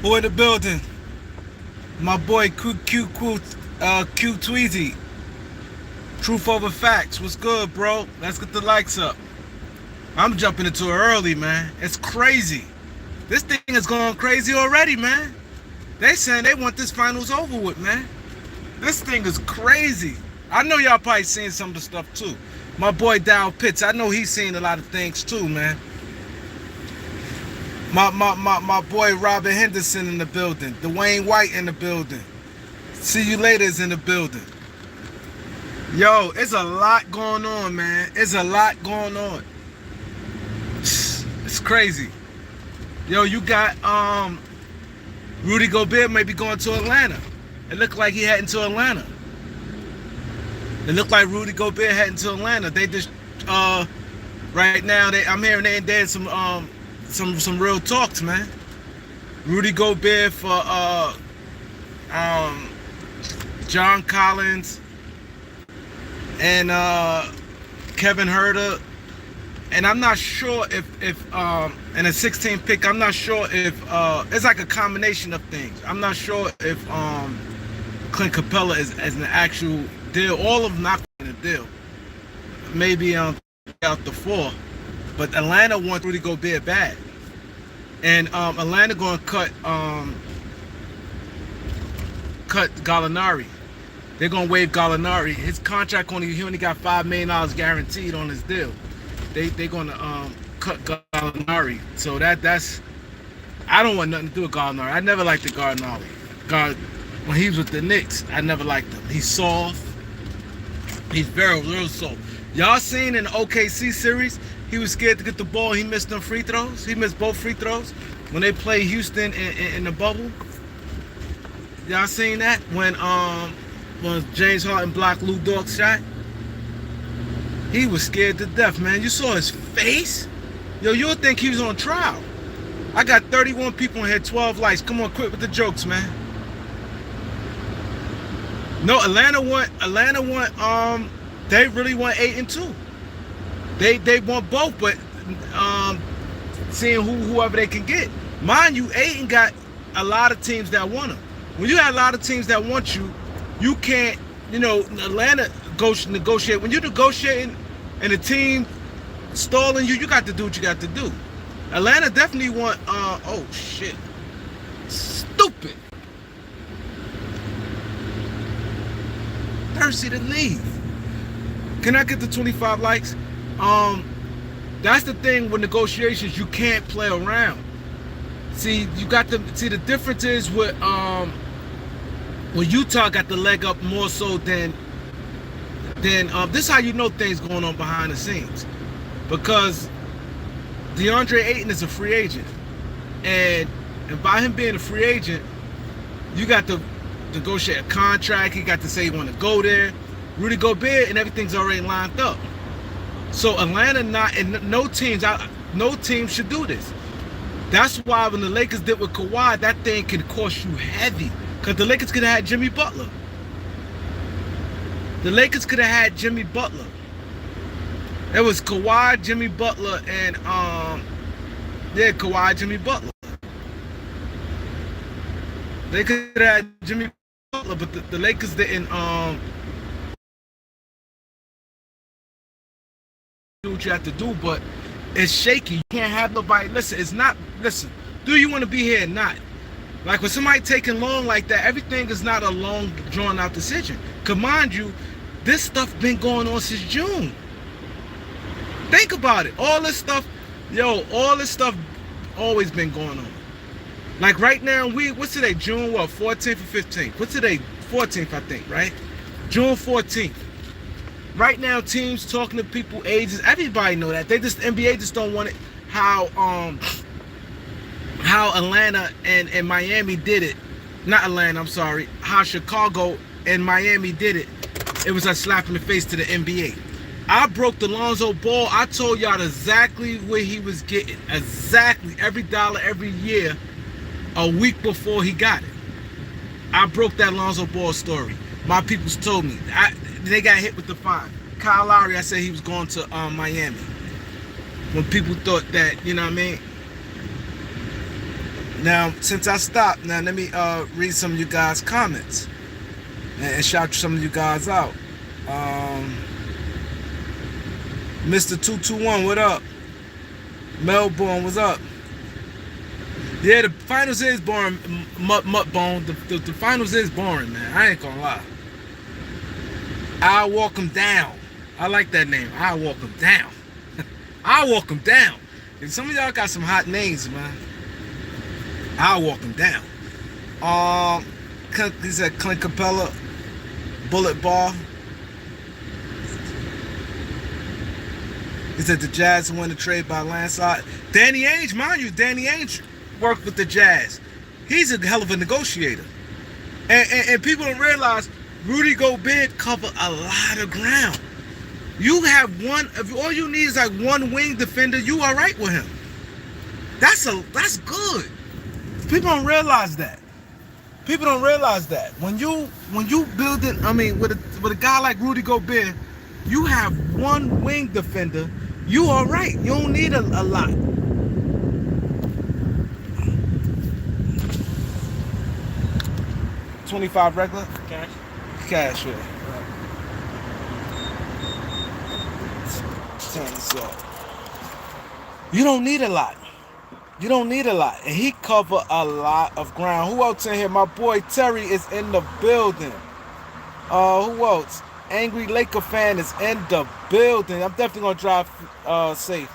Who in the building? My boy Q Tweezy. Truth over facts. What's good, bro? Let's get the likes up. I'm jumping into it early, man. It's crazy. This thing is going crazy already, man. They saying they want this finals over with, man. This thing is crazy. I know y'all probably seen some of the stuff too. My boy Dow Pitts, I know he's seen a lot of things too, man. My boy Robin Henderson in the building. Dwayne White in the building. See you later is in the building. Yo, it's a lot going on, man. It's a lot going on. It's crazy. Yo, you got Rudy Gobert may be going to Atlanta. It looked like he heading to Atlanta. It looked like Rudy Gobert heading to Atlanta. They just right now I'm hearing they had some real talks, man. Rudy Gobert for John Collins and Kevin Huerter. And I'm not sure if in a 16 pick, I'm not sure if it's like a combination of things. I'm not sure if Clint Capella is an actual deal. All of them not in a deal. Maybe out the 4. But Atlanta wants Rudy Gobert bad. And Atlanta going to cut Gallinari. They're going to waive Gallinari. His contract he only got $5 million guaranteed on his deal. They're going to cut Gallinari. So that's I don't want nothing to do with Gallinari. I never liked the Gallinari. When he was with the Knicks, I never liked him. He's soft. He's real soft. Y'all seen in the OKC series, he was scared to get the ball. He missed them free throws. He missed both free throws when they played Houston in the bubble. Y'all seen that when James Harden blocked Lou Dort's shot? He was scared to death, man. You saw his face? Yo, you would think he was on trial. I got 31 people in here, 12 likes. Come on, quit with the jokes, man. No, Atlanta won, they really want 8 and 2. They want both, but seeing whoever they can get. Mind you, Ayton got a lot of teams that want him. When you have a lot of teams that want you, you can't, Atlanta negotiate. When you're negotiating and the team stalling you, you got to do what you got to do. Atlanta definitely want, oh shit. Stupid. Thirsty to leave. Can I get the 25 likes? That's the thing with negotiations. You can't play around. See, the difference is with Utah got the leg up more so than this is how you know things going on behind the scenes. Because DeAndre Ayton is a free agent. And by him being a free agent, you got to negotiate a contract. He got to say he want to go there. Rudy Gobert and everything's already lined up. So Atlanta no team should do this. That's why when the Lakers did with Kawhi, that thing can cost you heavy. Because the Lakers could have had Jimmy Butler. The Lakers could have had Jimmy Butler. It was Kawhi, Jimmy Butler, and Kawhi, Jimmy Butler. They could have had Jimmy Butler, but the Lakers didn't do what you have to do, but it's shaky. You can't have nobody. Listen, do you want to be here or not? Like when somebody taking long like that, everything is not a long, drawn out decision. Cause mind you, this stuff been going on since June. Think about it. All this stuff always been going on. Like right now, what's today? June 14th or 15th? What's today? 14th, I think, right? June 14th. Right now, teams talking to people, ages, everybody know that. N.B.A. just don't want it. How Atlanta and Miami did it. Not Atlanta, I'm sorry. How Chicago and Miami did it. It was a slap in the face to the N.B.A. I broke the Lonzo Ball. I told y'all exactly what he was getting. Exactly. Every dollar, every year, a week before he got it. I broke that Lonzo Ball story. My peoples told me. They got hit with the fine. Kyle Lowry, I said he was going to Miami. When people thought that, you know what I mean? Now, since I stopped, now let me read some of you guys' comments and shout some of you guys out. Mr. 221, what up? Melbourne, what's up? Yeah, the finals is boring, Muttbone. The finals is boring, man. I ain't gonna lie. I'll walk them down. I like that name. I'll walk them down. I'll walk them down. And some of y'all got some hot names, man. I'll walk them down. He said Clint Capella, Bullet Ball. He said the Jazz won the trade by landslide. Danny Ainge, mind you, Danny Ainge worked with the Jazz. He's a hell of a negotiator. And people don't realize Rudy Gobert covered a lot of ground. You have one, if all you need is like one wing defender, you all right with him. That's good. People don't realize that. People don't realize that. When you build it, I mean, with a guy like Rudy Gobert, you have one wing defender, you all right. You don't need a lot. $25 regular? Cash? Cash, yeah. Turn this off. You don't need a lot. You don't need a lot. And he covered a lot of ground. Who else in here? My boy Terry is in the building. Who else? Angry Laker fan is in the building. I'm definitely going to drive safe.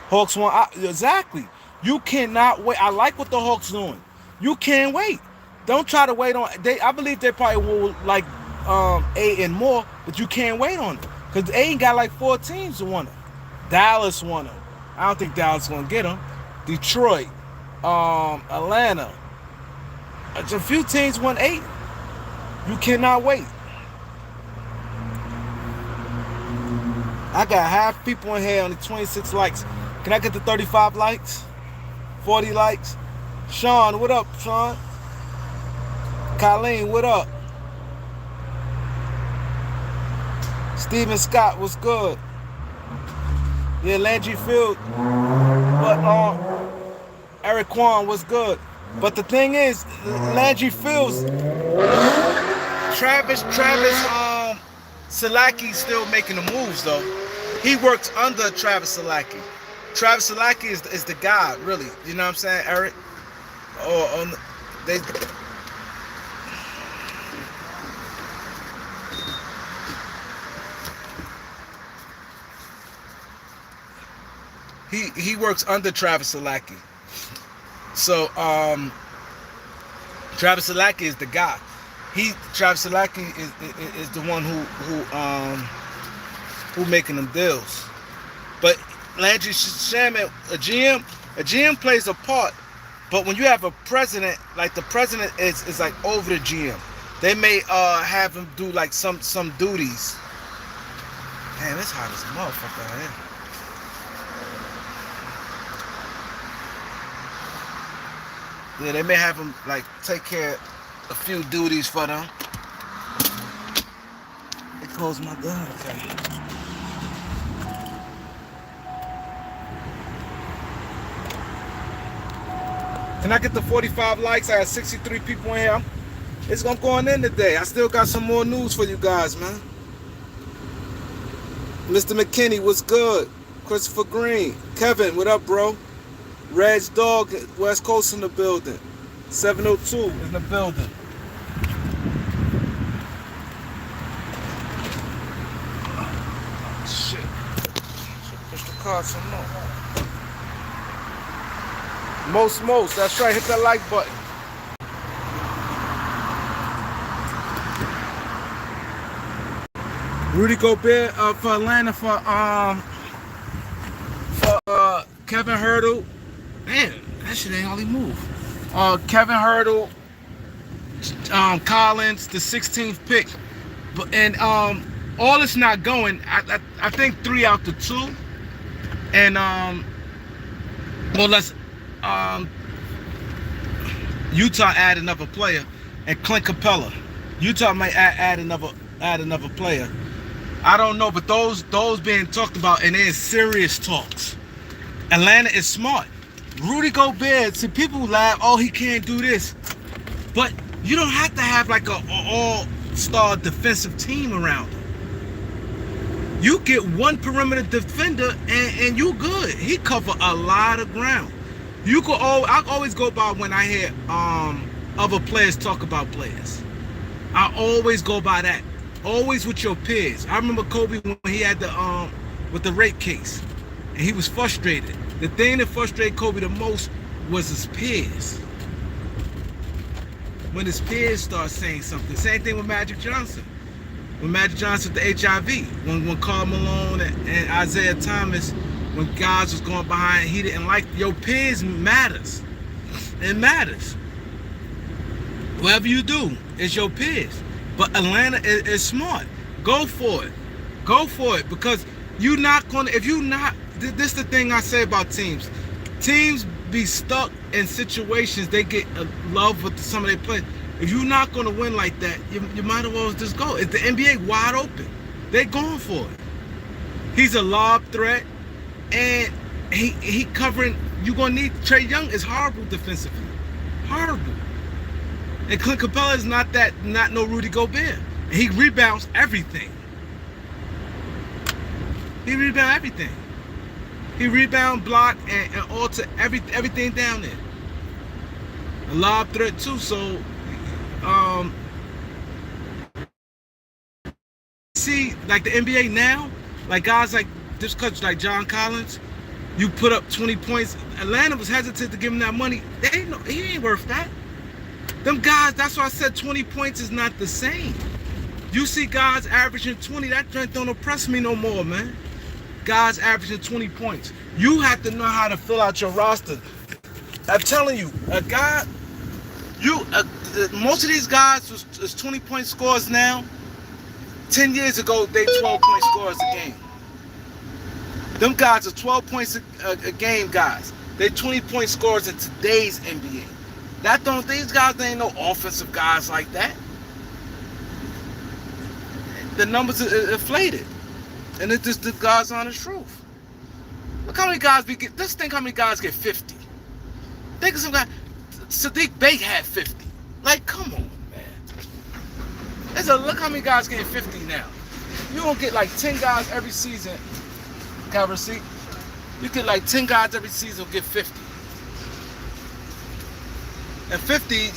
Hawks won. Exactly. You cannot wait. I like what the Hawks doing. You can't wait. Don't try to wait on. I believe they probably will like A and more, but you can't wait on it. Because A ain't got like 4 teams to win it. Dallas won it. I don't think Dallas is going to get them. Detroit. Atlanta. A few teams won 8. You cannot wait. I got half people in here, only 26 likes. Can I get the 35 likes? 40 likes? Sean, what up, Sean? Colleen, what up? Steven Scott, what's good? Yeah, Landry Field. But Eric Kwan, what's good? But the thing is, Landry Fields, Travis Salaki still making the moves though. He works under Travis Salaki. Travis Salaki is the guy, really. You know what I'm saying, Eric? He works under Travis Salaki. So Travis Salaki is the guy. Travis Salaki is the one who making them deals. But Landry Shaman, a GM plays a part. But when you have a president, like the president is like over the GM. They may have him do like some duties. Man, it's hot as a motherfucker out here. Yeah, they may have him like take care of a few duties for them. It closed my door. Okay. Can I get the 45 likes? I had 63 people in here. It's gonna go on in today. I still got some more news for you guys, man. Mr. McKinney, what's good? Christopher Green. Kevin, what up, bro? Red's Dog, West Coast in the building. 702 in the building. Shit. Push the car some more. Most. That's right. Hit that like button. Rudy Gobert for Atlanta for Kevin Hurdle. Man, that shit ain't hardly move. Kevin Hurdle, Collins, the 16th pick, and all it's not going. I think 3 out the 2, and well, let's Utah add another player, and Clint Capella. Utah might add another player. I don't know, but those being talked about, and they're in serious talks. Atlanta is smart. Rudy Gobert, see, people laugh, oh, he can't do this. But you don't have to have like a all-star defensive team around him. You get one perimeter defender and you good. He cover a lot of ground. You could I always go by when I hear other players talk about players. I always go by that. Always with your peers. I remember Kobe when he had the with the rape case, and he was frustrated. The thing that frustrated Kobe the most was his peers. When his peers start saying something. Same thing with Magic Johnson. When Magic Johnson with the HIV, when Karl Malone and Isaiah Thomas, when guys was going behind, he didn't like your peers matters. It matters. Whatever you do, it's your peers. But Atlanta is smart. Go for it. Go for it, because you're not gonna. If you not, this is the thing I say about teams. Teams be stuck in situations they get love with some of their players. If you're not gonna win like that, you might as well just go. It's the NBA wide open. They're going for it. He's a lob threat, and he covering. You're gonna need Trae Young is horrible defensively, horrible. And Clint Capella is not no Rudy Gobert. He rebounds everything. He rebounds everything. He rebound, block, and alter everything down there. A lob threat too. So, see, like the NBA now, like guys like this coach, like John Collins, you put up 20 points. Atlanta was hesitant to give him that money. He ain't worth that. Them guys, that's why I said 20 points is not the same. You see guys averaging 20, that joint don't impress me no more, man. Guys averaging 20 points. You have to know how to fill out your roster. I'm telling you, a guy, most of these guys is 20-point scores now. 10 years ago, they 12-point scores a game. Them guys are 12 points a game guys. They 20-point scores in today's NBA. These guys ain't no offensive guys like that. The numbers are inflated. And it's just the God's honest truth. Look how many guys just think how many guys get 50. Think of some guy. Sadiq Bey had 50. Like, come on, man. Look how many guys getting 50 now. You don't get like 10 guys every season. Got a receipt? You get like 10 guys every season will get 50. And 50,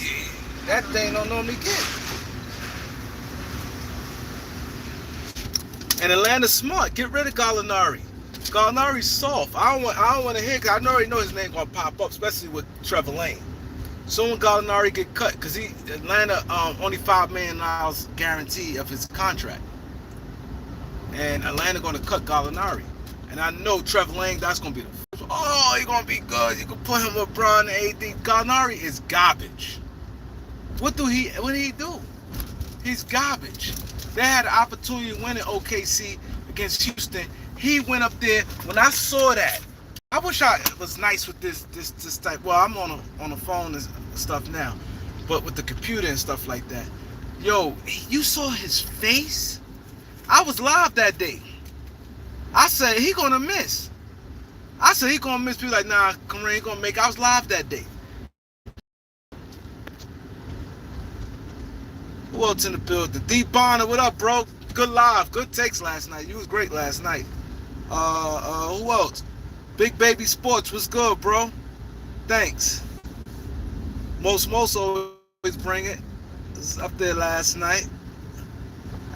that thing don't normally get. And Atlanta's smart. Get rid of Gallinari. Gallinari's soft. I don't want to hear, because I already know his name gonna pop up, especially with Trevor Lane. Soon Gallinari get cut, because Atlanta only $5 million guarantee of his contract. And Atlanta gonna cut Gallinari. And I know Trevor Lane, that's gonna be he's gonna be good. You can put him with LeBron and AD. Gallinari is garbage. What did he do? He's garbage. They had an opportunity to win in OKC against Houston. He went up there. When I saw that, I wish I was nice with this type. Well, I'm on the phone and stuff now, but with the computer and stuff like that. Yo, you saw his face? I was live that day. I said he gonna miss. People like, nah, Kareem ain't gonna make it. I was live that day. Who else in the building? D Bonner, what up, bro? Good live, good takes last night. You was great last night. Who else? Big Baby Sports, what's good, bro? Thanks. Most always bring it. It was up there last night.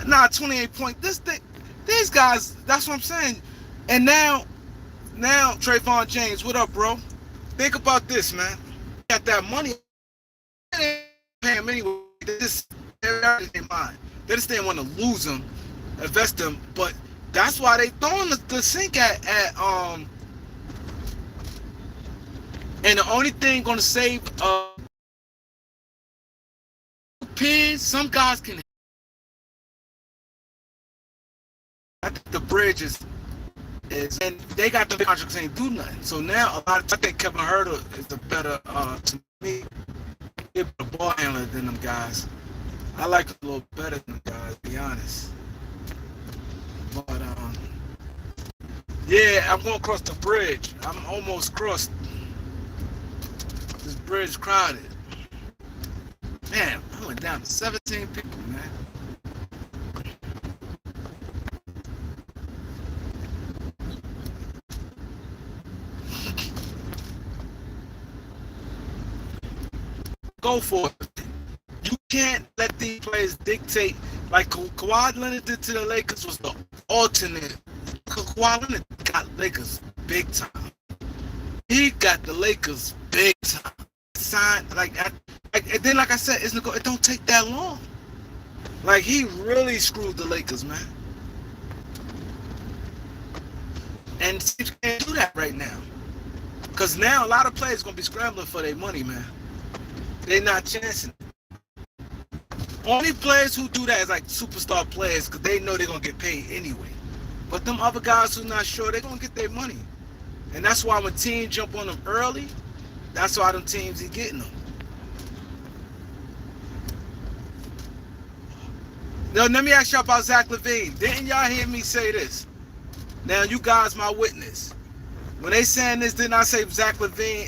Nah, 28 point. These guys, that's what I'm saying. And now Trayvon James, what up, bro? Think about this, man. Got that money. They pay him anyway. They just didn't want to lose him, invest him, but that's why they throwing the sink at and the only thing gonna save peers, some guys can. I think the bridge is and they got the big contracts ain't do nothing. So now I think Kevin Huerter is the better to me. He's a ball handler than them guys. I like him a little better than the guys, to be honest. But yeah, I'm going across the bridge. I'm almost crossed. bridge crowded. Man, I went down to 17 people, man. Go for it. You can't let these players dictate. Like Kawhi Leonard did to the Lakers was the alternate. Kawhi Leonard got Lakers big time. He got the Lakers big time. Signed and then like I said, it don't take that long. Like he really screwed the Lakers, man. And Steve can't do that right now. Cause now a lot of players gonna be scrambling for their money, man. They're not chancing. Only players who do that is like superstar players because they know they're going to get paid anyway. But them other guys who not sure, they're going to get their money. And that's why when teams jump on them early, that's why them teams are getting them. Now, let me ask y'all about Zach LaVine. Didn't y'all hear me say this? Now, you guys my witness. When they saying this, didn't I say Zach LaVine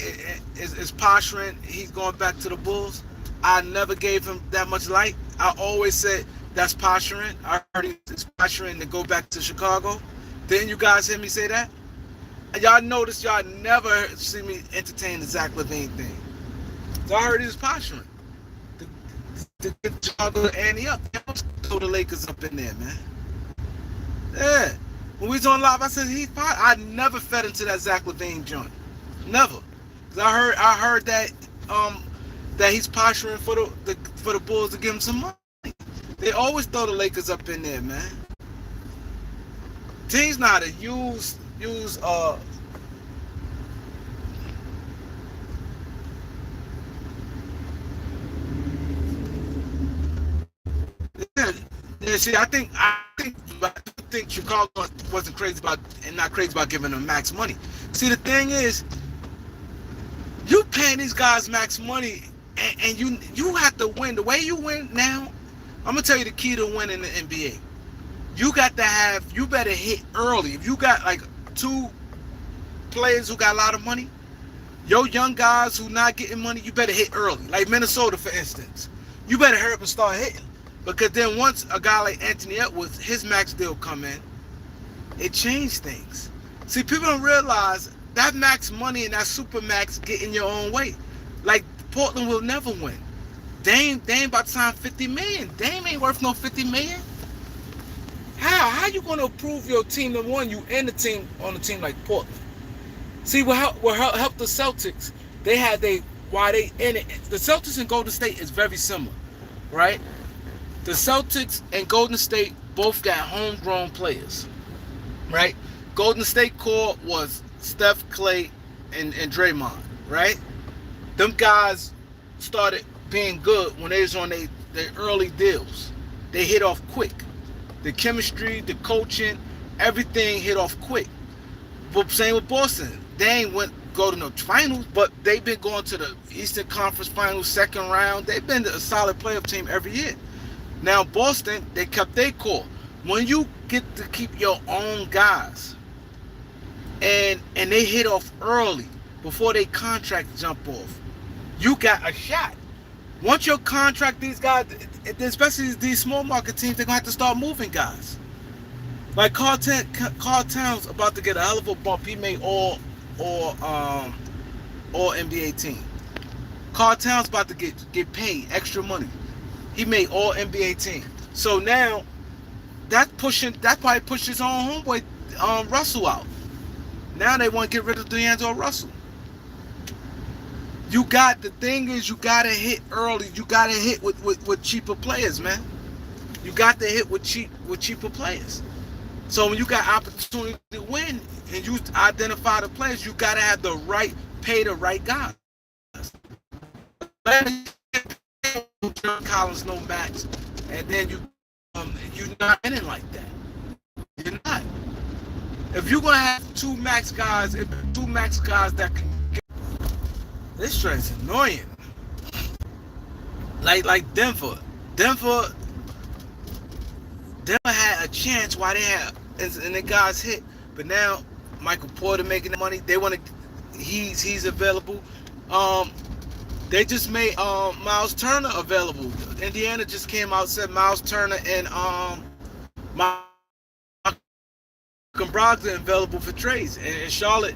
is posturing, he's going back to the Bulls? I never gave him that much light. I always said that's posturing. I heard he's posturing to go back to Chicago. Didn't you guys hear me say that? And y'all notice y'all never see me entertain the Zach LaVine thing. So I heard he was posturing to get Chicago to ante up. Throw the Lakers up in there, man. Yeah. When we was on live, I said I never fed into that Zach LaVine joint. Never. Cause I heard that that he's posturing for the Bulls to give him some money. They always throw the Lakers up in there, man. Teams know how to use yeah, see, I think Chicago wasn't crazy about and not crazy about giving them max money. See, the thing is, you paying these guys max money, and you have to win. The way you win now, I'm gonna tell you the key to winning the NBA. You better hit early. If you got like two players who got a lot of money, your young guys who not getting money, you better hit early. Like Minnesota, for instance, you better hurry up and start hitting. Because then once a guy like Anthony Edwards, his max deal come in, it changed things. See, people don't realize that max money and that super max get in your own way. Like Portland will never win. Dame about to sign $50 million. Dame ain't worth no $50 million. How you gonna approve your team? Number one, you and the team on a team like Portland. See what helped the Celtics. They had why they in it. The Celtics and Golden State is very similar, right? The Celtics and Golden State both got homegrown players, right? Golden State core was Steph, Clay, and Draymond, right? Them guys started being good when they was on their early deals. They hit off quick. The chemistry, the coaching, everything hit off quick. But same with Boston. They ain't go to no finals, but they've been going to the Eastern Conference Finals, second round. They've been a solid playoff team every year. Now Boston, they kept their core. When you get to keep your own guys, and they hit off early before their contract jump off, you got a shot. Once your contract, these guys, especially these small market teams, they're gonna have to start moving guys. Like Carl Towns about to get a hell of a bump. He made all N.B.A. team. Carl Towns about to get paid extra money. He made all N.B.A. team. So now that probably pushed his own homeboy Russell out. Now they want to get rid of D'Angelo Russell. The thing is, you gotta hit early. You gotta hit with cheaper players, man. You got to hit with cheaper players. So when you got opportunity to win and you identify the players, you gotta have pay the right guys. John Collins no max, and then you're not in it like that. You're not. If you're gonna have two max guys that can get, this train's annoying. Like Denver had a chance while they had and the guys hit, but now Michael Porter making the money. They want to. He's available. They just made Miles Turner available. Indiana just came out, said Miles Turner and Malcolm Brogdon available for trades. And Charlotte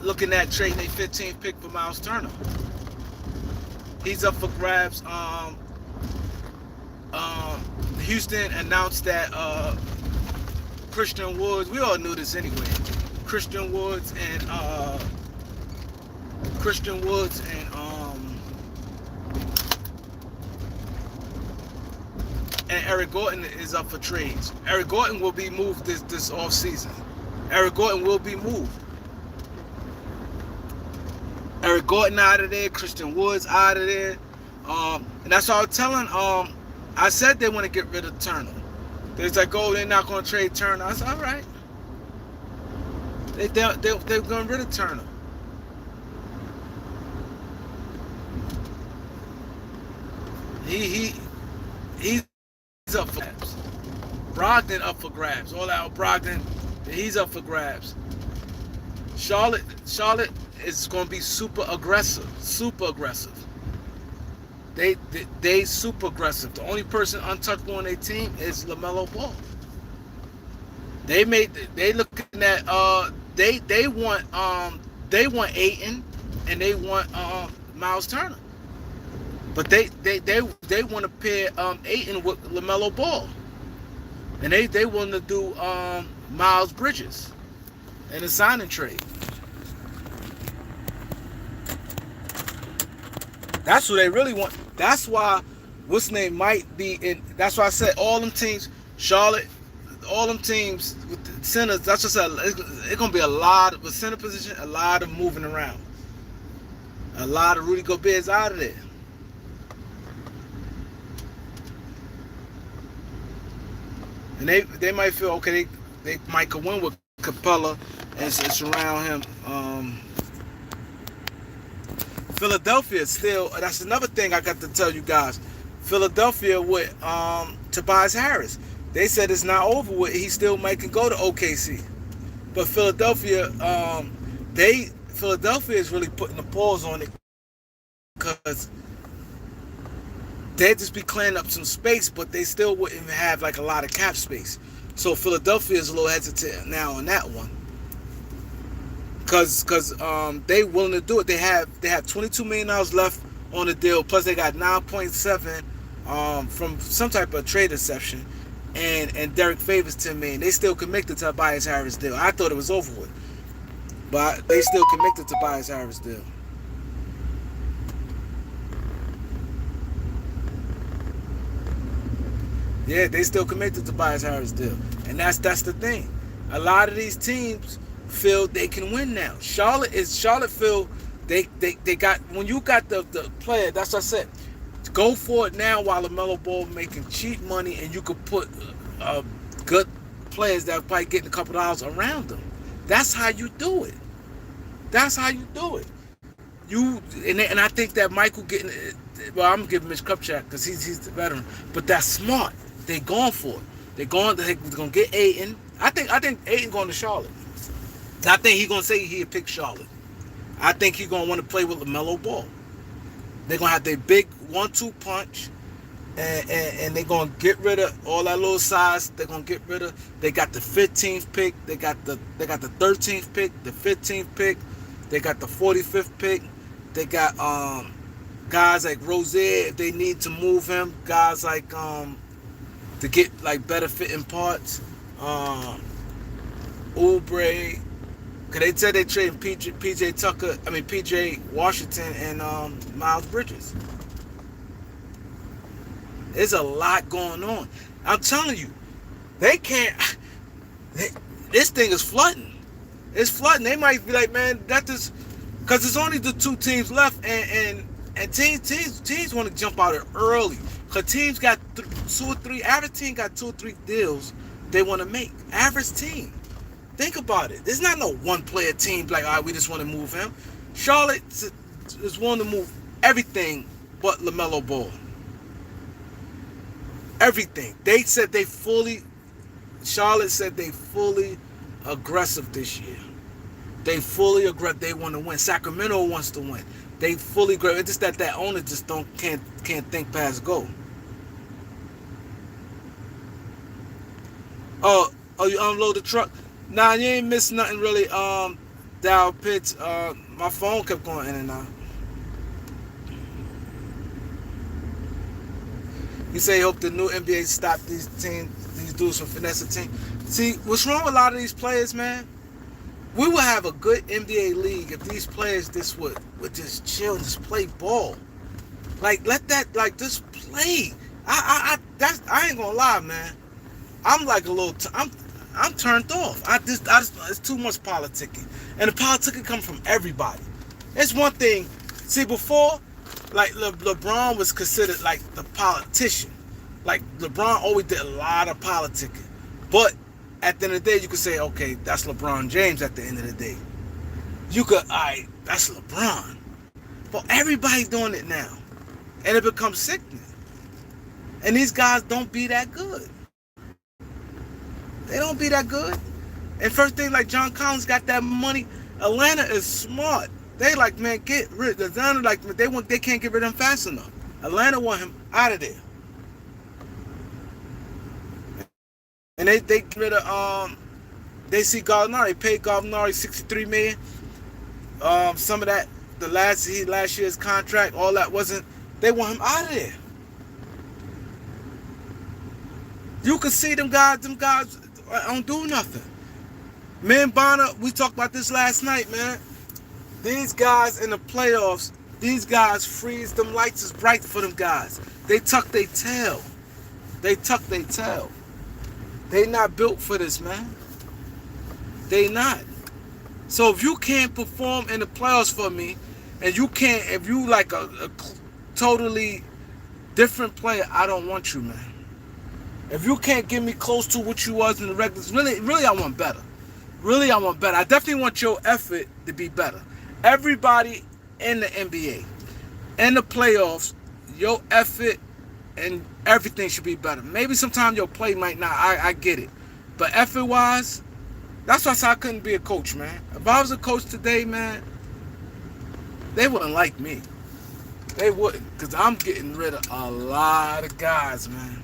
looking at trading a 15th pick for Miles Turner. He's up for grabs. Houston announced that Christian Woods, we all knew this anyway. Christian Woods and Eric Gordon is up for trades. Eric Gordon will be moved this off season. Eric Gordon will be moved. Eric Gordon out of there, Christian Woods out of there. And that's what I was telling. I said they want to get rid of Turner. They're like, oh, they're not going to trade Turner. I said, all right. They're going rid of Turner. He's up for grabs. Brogdon up for grabs. All out Brogdon, he's up for grabs. Charlotte is going to be super aggressive. Super aggressive. They super aggressive. The only person untouchable on their team is LaMelo Ball. They looking at they want Ayton and they want Miles Turner. But they want to pair Ayton with LaMelo Ball. And they want to do Miles Bridges in a signing trade. That's what they really want. That's why what's name might be in. That's why I said all them teams, Charlotte, all them teams with the centers. That's just it's gonna be a lot of the center position, a lot of moving around, a lot of Rudy Gobert's out of there. And they might feel okay. They might go win with Capella and surround him. Philadelphia still. That's another thing I got to tell you guys. Philadelphia with Tobias Harris. They said it's not over with. He still might can go to OKC. But Philadelphia is really putting a pause on it because they'd just be clearing up some space, but they still wouldn't have like a lot of cap space. So Philadelphia is a little hesitant now on that one. Cause they willing to do it. They have $22 million left on the deal. Plus they got 9.7 from some type of trade exception, and Derek Favors $10 million. They still can make the Tobias Harris deal. I thought it was over with, but they still can make the Tobias Harris deal. Yeah, they still can make the Tobias Harris deal, and that's the thing. A lot of these teams feel they can win now. Charlotte feel they got, when you got the player, that's what I said, go for it now while LaMelo Ball making cheap money and you could put good players that probably getting a couple dollars around them. That's how you do it. That's how you do it. And I think that Michael getting, well, I'm gonna give Mitch Kupchak because he's the veteran, but that's smart. They going for it. They're gonna get Ayton. I think Ayton going to Charlotte. I think he's going to say he'll pick Charlotte. I think he's going to want to play with LaMelo Ball. They're going to have their big 1-2 punch, and they're going to get rid of all that little size. They're going to get rid of. They got the 15th pick. They got the 13th pick, the 15th pick. They got the 45th pick. They got guys like Rozier if they need to move him. Guys like to get like better fitting parts. Oubre. Cause they said they trading PJ Washington and Miles Bridges. There's a lot going on. I'm telling you, they can't. This thing is flooding. It's flooding. They might be like, man, that is, cause it's only the two teams left, and teams want to jump out early. Cause teams got 2 or 3. Average team got 2 or 3 deals they want to make. Average team. Think about it. There's not no one player team like, all right, we just want to move him. Charlotte is willing to move everything but LaMelo Ball. Everything. Charlotte said they fully aggressive this year. They fully aggressive. They want to win. Sacramento wants to win. They fully great. It's just that owner just can't think past go. Oh, you unload the truck? Nah, you ain't missed nothing really. Dow Pitts. My phone kept going in and out. He say he hope the new NBA stop these dudes from finesse the team. See, what's wrong with a lot of these players, man? We would have a good NBA league if these players would just chill and just play ball. Like let that just play. I ain't gonna lie, man. I'm like a little. I'm turned off. I just it's too much politicking, and the politicking comes from everybody. It's one thing. See, before, like LeBron was considered like the politician. Like LeBron always did a lot of politicking, but at the end of the day, you could say, okay, that's LeBron James. At the end of the day, you could, alright, that's LeBron. But everybody's doing it now, and it becomes sickening. And these guys don't be that good. They don't be that good. And first thing, like John Collins got that money. Atlanta is smart. They like, man, get rid. Atlanta like they can't get rid of him fast enough. Atlanta want him out of there. And they get rid of they see Gallinari. They paid Gallinari $63 million. Some of that, the last year's contract, all that wasn't. They want him out of there. You can see them guys don't do nothing. Man, Bonner, we talked about this last night, man. These guys in the playoffs, these guys freeze. Them lights is bright for them guys. They tuck their tail. They not built for this, man. They not. So if you can't perform in the playoffs for me, and if you like a totally different player, I don't want you, man. If you can't get me close to what you was in the regulars, really, I want better. Really, I want better. I definitely want your effort to be better. Everybody in the N.B.A, in the playoffs, your effort and everything should be better. Maybe sometimes your play might not. I get it. But effort-wise, that's why I said I couldn't be a coach, man. If I was a coach today, man, they wouldn't like me. They wouldn't. Because I'm getting rid of a lot of guys, man.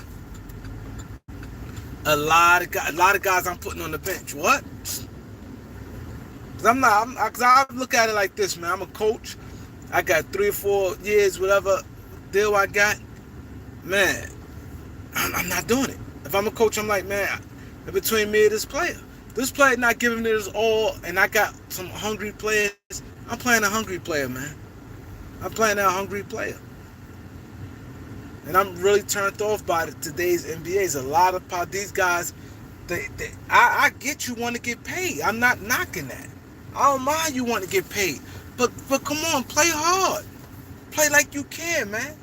A lot of guys I'm putting on the bench. What? Because I look at it like this, man. I'm a coach. I got 3 or 4 years, whatever deal I got. Man, I'm not doing it. If I'm a coach, I'm like, man, between me and this player not giving it his all, and I got some hungry players. I'm playing a hungry player, man. I'm playing that hungry player. And I'm really turned off by today's NBA's. A lot of these guys, I get you want to get paid. I'm not knocking that. I don't mind you want to get paid. But come on, play hard. Play like you care, man.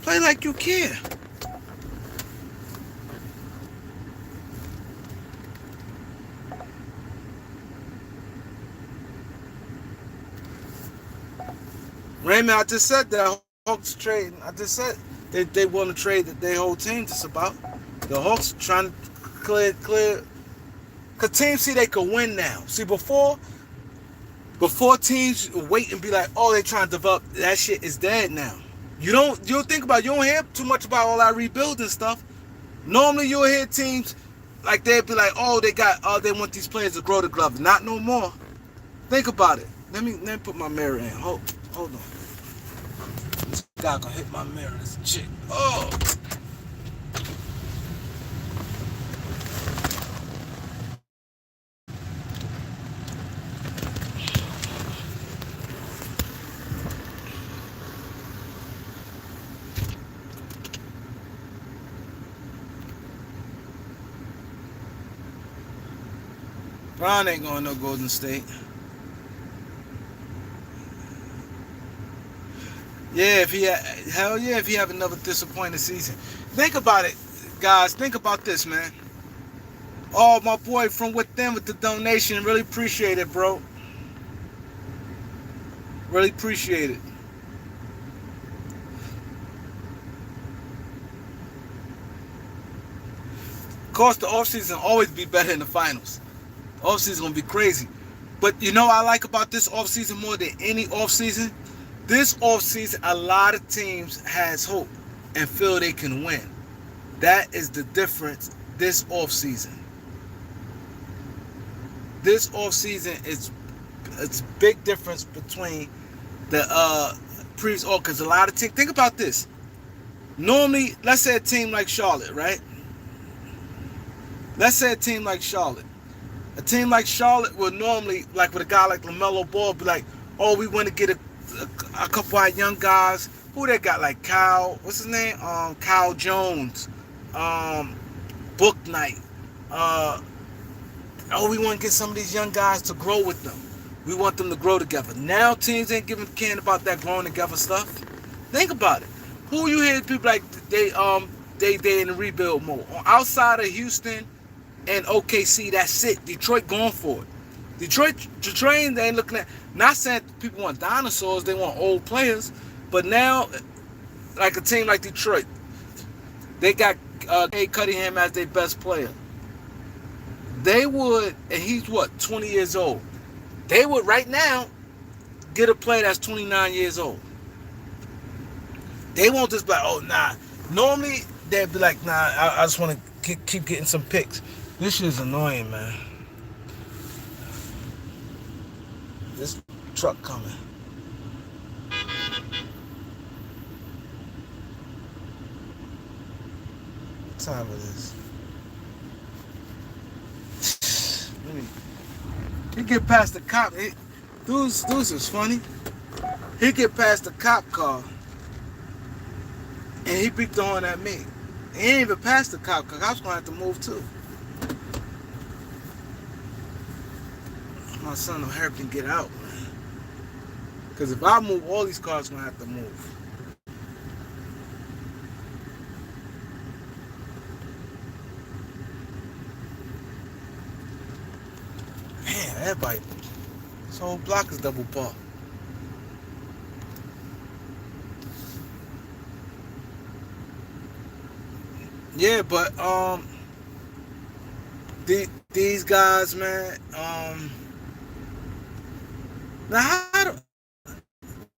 Play like you care. Raymond, I just said that Hawks trading. I just said they want to trade their whole team just about. The Hawks trying to clear. Cause teams see they could win now. See, before teams wait and be like, oh, they trying to develop. That shit is dead now. You don't think about it. You don't hear too much about all that rebuilding stuff. Normally you'll hear teams like they'd be like, oh, they want these players to grow the glove. Not no more. Think about it. Let me put my mirror in. Hold on. This guy gonna hit my mirror. This chick. Oh. Ron ain't going no Golden State. Yeah, if he have another disappointing season. Think about it, guys. Think about this, man. Oh, my boy from within with the donation. Really appreciate it, bro. Really appreciate it. Of course, the offseason always be better than the finals. Offseason gonna be crazy. But you know what I like about this offseason more than any offseason? This offseason, a lot of teams has hope and feel they can win. That is the difference this offseason. This offseason is it's a big difference between the previous off, because a lot of teams, think about this. Normally, let's say a team like Charlotte, right? Let's say a team like Charlotte. A team like Charlotte would normally, like with a guy like LaMelo Ball, be like, oh, we want to get a couple of young guys. Who they got? Like Kyle, what's his name? Kyle Jones, Book Knight. Oh, we want to get some of these young guys to grow with them. We want them to grow together. Now teams ain't giving a can about that growing together stuff. Think about it. Who you hear people like they in the rebuild mode? Outside of Houston and OKC, that's it. Detroit going for it. Detroit they ain't looking at. Not saying people want dinosaurs, they want old players, but now, like a team like Detroit, they got Cade Cunningham as their best player. They would, and he's what, 20 years old. They would right now get a player that's 29 years old. They won't just be like, oh, nah. Normally, they'd be like, nah, I just want to keep getting some picks. This shit is annoying, man. This truck coming. What time it is? He get past the cop. Dudes is funny. He get past the cop car, and he beat the horn at me. He ain't even past the cop car. Cop's gonna have to move too. My son will hurry up and get out, man. Because if I move, all these cars gonna have to move. Man, everybody. This whole block is double parked. Yeah, but these guys, man. Now how do,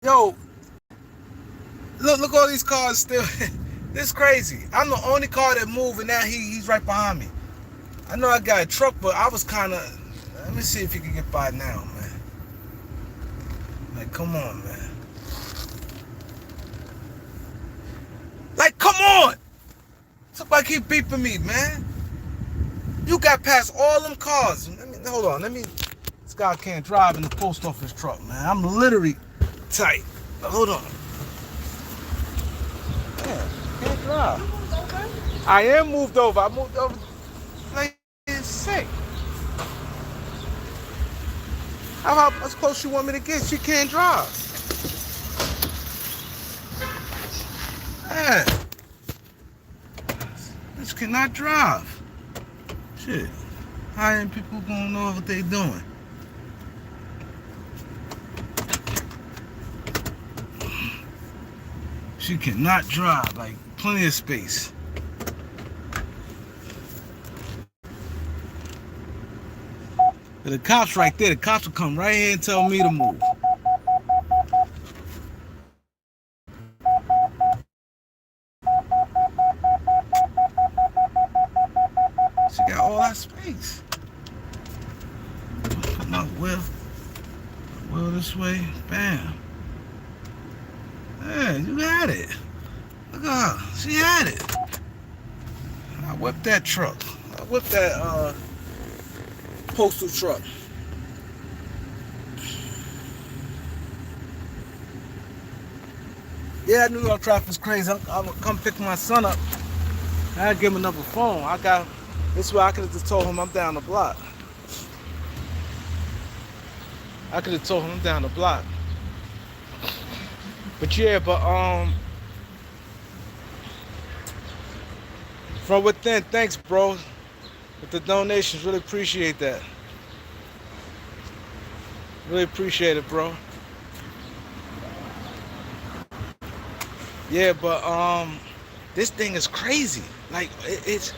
yo, look all these cars still. This crazy. I'm the only car that moved, and now he's right behind me. I know I got a truck, but I was kind of. Let me see if he can get by now, man. Like, come on, man. Like, come on! Somebody keep beeping me, man. You got past all them cars. Hold on. This guy can't drive in the post office truck, man. I'm literally tight. Hold on. Man, can't drive. I am moved over. I moved over. Like, it's sick. How close you want me to get? She can't drive. Man. This cannot drive. Shit. High-end people gonna know what they doing. She cannot drive. Like, plenty of space. The cops right there. The cops will come right here and tell me to move. She got all that space. Putting up wheel this way. Bam. Yeah, you had it. Look at her. She had it. I whipped that truck. I whipped that postal truck. Yeah, New York traffic's crazy. I'm gonna come pick my son up. I gotta give him another phone. This way I could have just told him I'm down the block. I could have told him I'm down the block. But yeah, from within, thanks, bro. With the donations, really appreciate that. Really appreciate it, bro. Yeah, but this thing is crazy. Like it's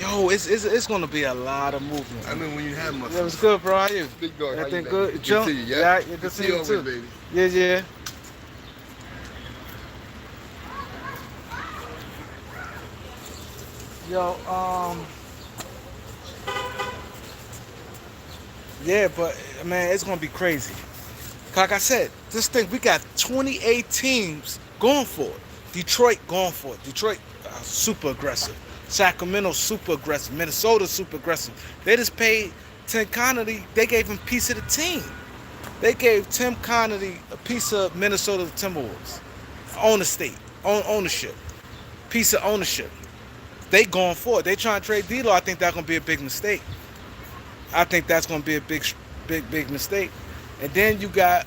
Yo, it's gonna be a lot of movement. I mean, when you have Yeah, muscles. what's good, bro? How you? Big dog, how you, Everything baby? good? Good to Chill? see you, Yeah, yeah? good to Good to see see you you too. always, baby. Yeah, yeah. Yo, yeah, but man, it's gonna be crazy. Like I said, this thing we got 28 teams going for it. Detroit going for it. Detroit super aggressive. Sacramento super aggressive. Minnesota super aggressive. They just paid Tim Connolly. They gave him a piece of the team. They gave Tim Connolly a piece of Minnesota Timberwolves. Own estate, ownership, piece of ownership. They going for it. They trying to trade D'Lo. I think that's gonna be a big mistake. I think that's gonna be a big mistake. And then you got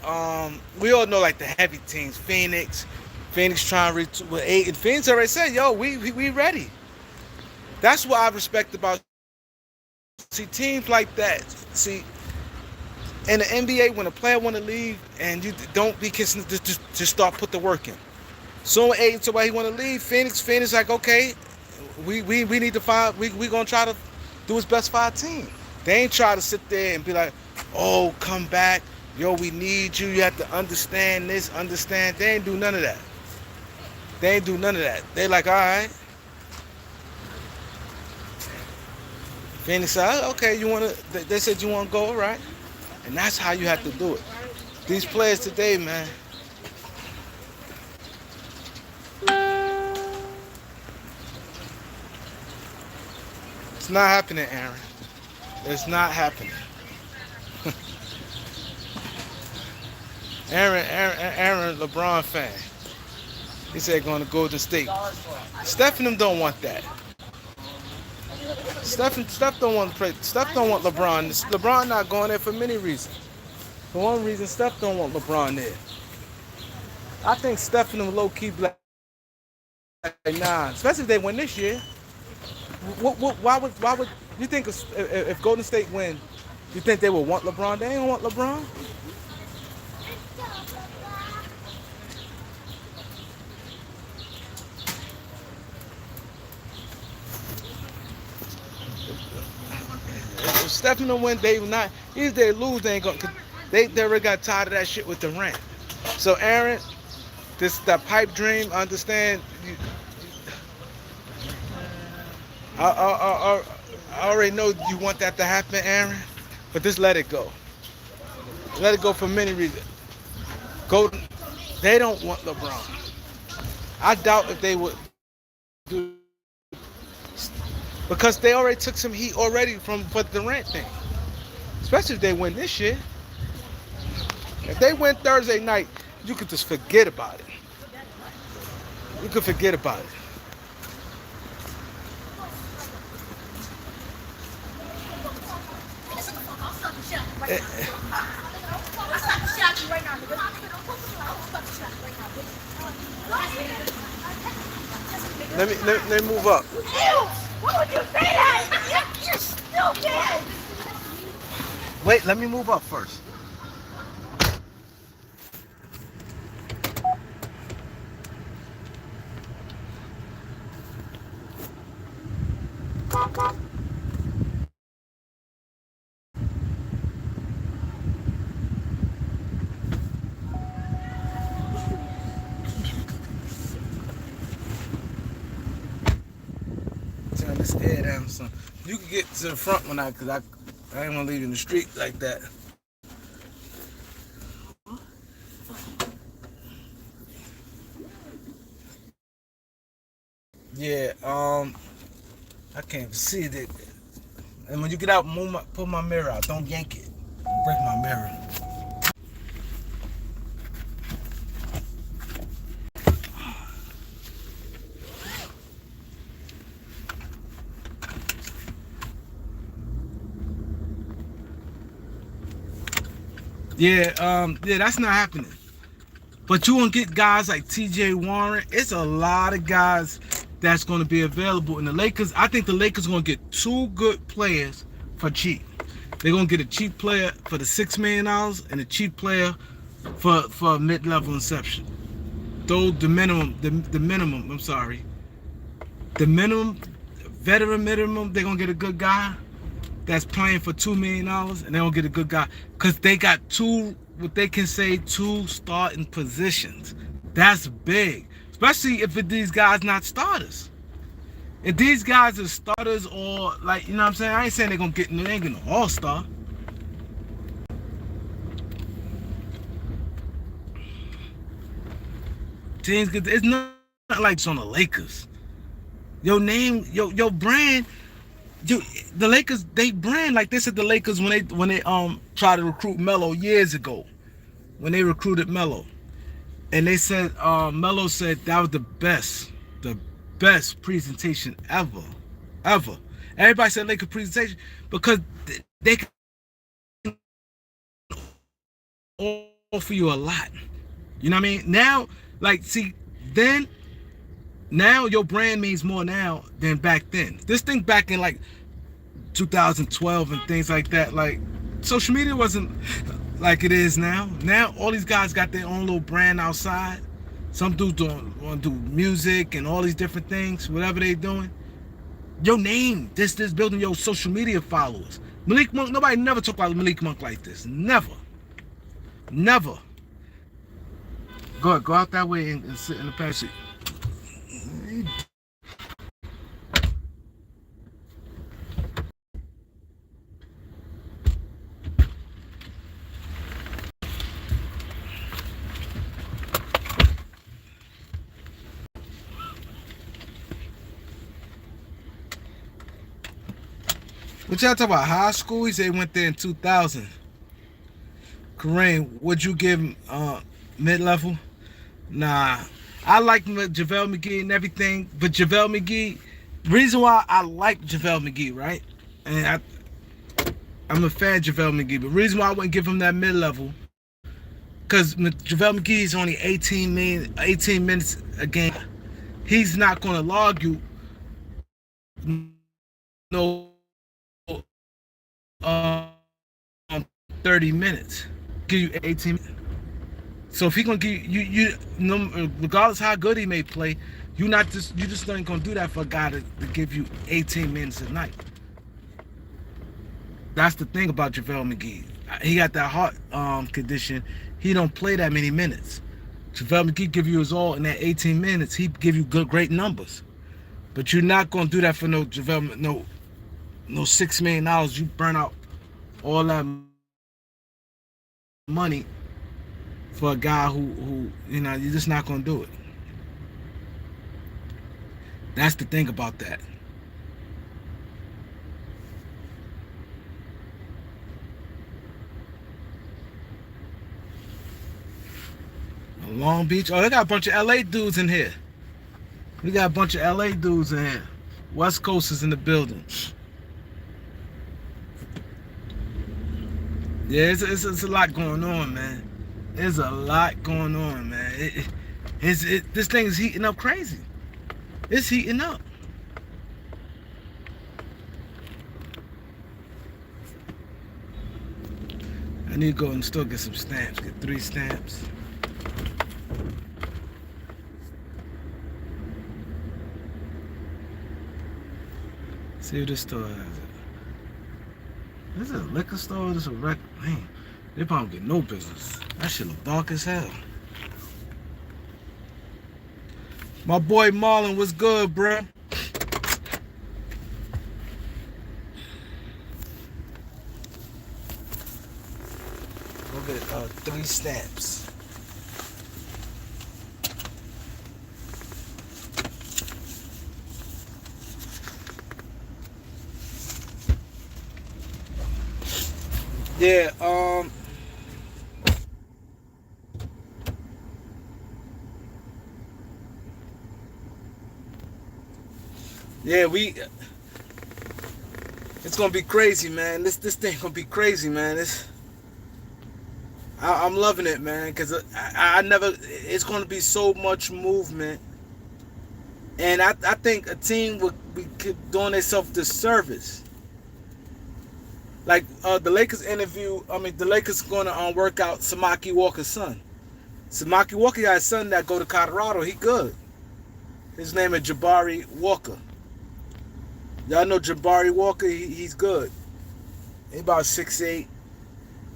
we all know like the heavy teams, Phoenix. Phoenix trying to reach with eight. And Phoenix already said, yo, we ready. That's what I respect about see teams like that. See, in the NBA, when a player want to leave and you don't be kissing, just start put the work in. Soon Aiden told why he want to leave. Phoenix like, okay, we need to find we gonna try to do his best for our team. They ain't try to sit there and be like, oh, come back. Yo, we need you. You have to understand this, understand. They ain't do none of that. They ain't do none of that. They like, all right. Phoenix said, okay, you wanna they said you wanna go, all right. And that's how you have to do it. These players today, man. It's not happening, Aaron. It's not happening. Aaron, LeBron fan. He said going to Golden State. Steph and them don't want that. Steph don't want to play. Steph don't want LeBron. LeBron not going there for many reasons. For one reason, Steph don't want LeBron there. I think Steph and them low key black. Nah, especially if they win this year. Why would you think if Golden State win, you think they would want LeBron? They don't want LeBron. If Steph and them win, they not. If they lose, they ain't gonna. They already got tired of that shit with Durant. So Aaron, that pipe dream. I understand. I already know you want that to happen, Aaron. But just let it go. Let it go for many reasons. Golden, they don't want LeBron. I doubt if they would do because they already took some heat already from for the Durant thing. Especially if they win this year. If they win Thursday night, you could just forget about it. You could forget about it. Let me move up. Why would you say that? You're stupid! Wait, let me move up first. Turn this air down some. You can get to the front when cause I ain't wanna leave you in the street like that. Yeah, I can't see that. And when you get out, pull my mirror out. Don't yank it. Don't break my mirror. Yeah, that's not happening. But you gonna get guys like T.J. Warren. It's a lot of guys that's gonna be available in the Lakers. I think the Lakers gonna get two good players for cheap. They're gonna get a cheap player for the $6 million and a cheap player for a mid-level inception. Though the minimum. I'm sorry. The minimum veteran minimum, they're gonna get a good guy that's playing for $2 million, and they're gonna get a good guy because they got what they can say, two starting positions. That's big, especially if these guys not starters. If these guys are starters, or like, you know what I'm saying, I ain't saying they ain't getting an all-star. Teams get, it's not like it's on the Lakers. Your name, your brand, the Lakers, they brand like they said the Lakers when they tried to recruit Melo years ago, when they recruited Melo, and they said Melo said that was the best presentation ever. Everybody said Laker presentation because they can offer you a lot. You know what I mean? Now, like, see, then now your brand means more now than back then. This thing back in like 2012 and things like that, like social media wasn't like it is now. Now all these guys got their own little brand outside. Some dudes want to do music and all these different things, whatever they doing. Your name, this building your social media followers. Malik Monk, nobody never talk about Malik Monk like this. Never. Go out that way and sit in the passenger. What y'all talk about? High school? He said he went there in 2000. Kareem, would you give him mid-level? Nah. I like JaVale McGee and everything, but JaVale McGee, reason why I like JaVale McGee, right? And I'm a fan of JaVale McGee, but reason why I wouldn't give him that mid-level, because JaVale McGee is only 18 minutes a game. He's not going to log you no 30 minutes. Give you 18 minutes. So if he gonna give you regardless how good he may play, you just ain't gonna do that for a guy to give you 18 minutes a night. That's the thing about JaVale McGee. He got that heart condition. He don't play that many minutes. JaVale McGee give you his all in that 18 minutes. He give you great numbers. But you're not gonna do that for no JaVale, no $6 million. You burn out all that money for a guy who you're just not gonna do it. That's the thing about that. Long Beach. Oh, they got a bunch of LA dudes in here. We got a bunch of LA dudes in here. West Coast is in the building. Yeah, it's a lot going on, man. There's a lot going on, man. This thing is heating up crazy. It's heating up. I need to go and still get some stamps. Get 3 stamps. See what this store has. This is a liquor store. This is a record. Man, they probably get no business. That shit look dark as hell. My boy Marlon, what's good, bro? Go get 3 stamps. Yeah, yeah, it's gonna be crazy, man. This thing gonna be crazy, man. I'm loving it, man, because it's gonna be so much movement, and I think a team would be doing themselves disservice. Like the Lakers the Lakers gonna work out Samaki Walker's son. Samaki Walker got a son that go to Colorado. He good. His name is Jabari Walker. Y'all know Jabari Walker. He's good. He about 6'8".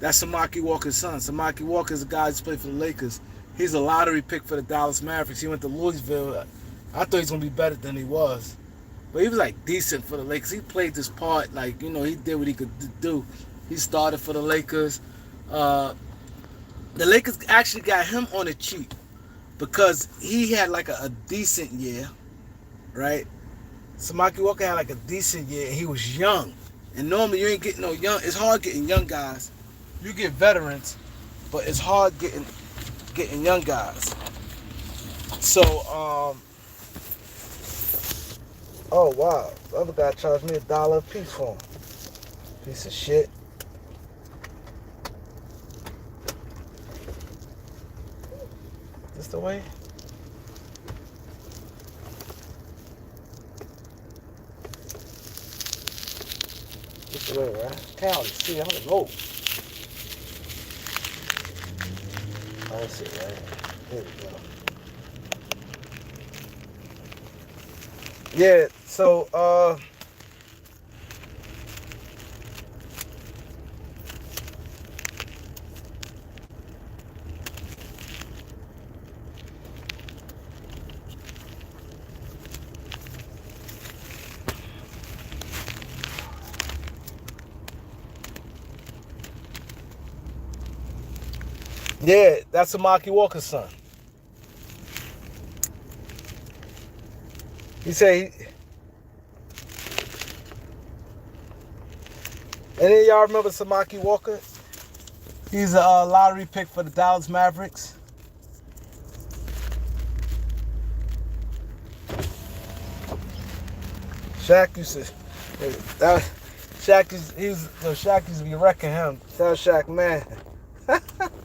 That's Samaki Walker's son. Samaki Walker's a guy who's played for the Lakers. He's a lottery pick for the Dallas Mavericks. He went to Louisville. I thought he was gonna be better than he was, but he was like decent for the Lakers. He played this part, like he did what he could do. He started for the Lakers. Uh, the Lakers actually got him on the cheap because he had like a decent year, right? Samaki Walker had like a decent year, and he was young. And normally you ain't getting no young. It's hard getting young guys. You get veterans, but it's hard getting young guys. So, oh wow, the other guy charged me $1 a piece for him. Piece of shit. This the way? This the way, right? Count, see, I don't know. Oh, let's see, right? Here we go. Yeah, so yeah, that's Samaki Walker's son. He said any of y'all remember Samaki Walker? He's a lottery pick for the Dallas Mavericks. Shaq used to Shaq used to be wrecking him. Tell Shaq, man. Shaq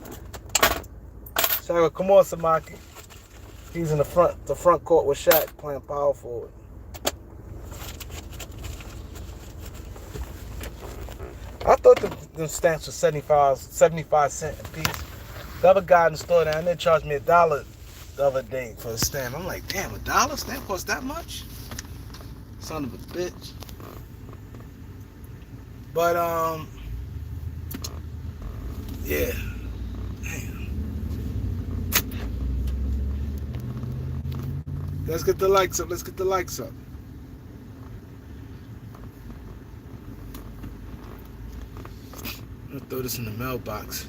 would, come on, Samaki. He's in the front court with Shaq playing power forward. I thought the stamps were 75 cents a piece. The other guy in the store down there charged me $1 the other day for a stamp. I'm like, damn, $1 stamp costs that much? Son of a bitch. But yeah. Damn. Let's get the likes up. I'm gonna throw this in the mailbox.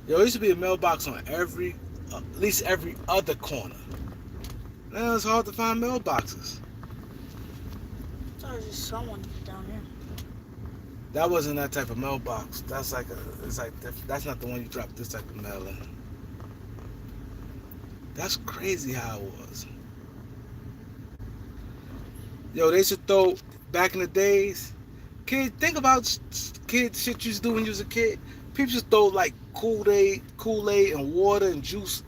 There used to be a mailbox on at least every other corner. Now it's hard to find mailboxes. There's just someone down here. That wasn't that type of mailbox. That's that's not the one you drop this type of mail in. That's crazy how it was. Yo, they should throw, back in the days, kids, think about kids shit you used to do when you was a kid. People just throw like Kool-Aid and water and juice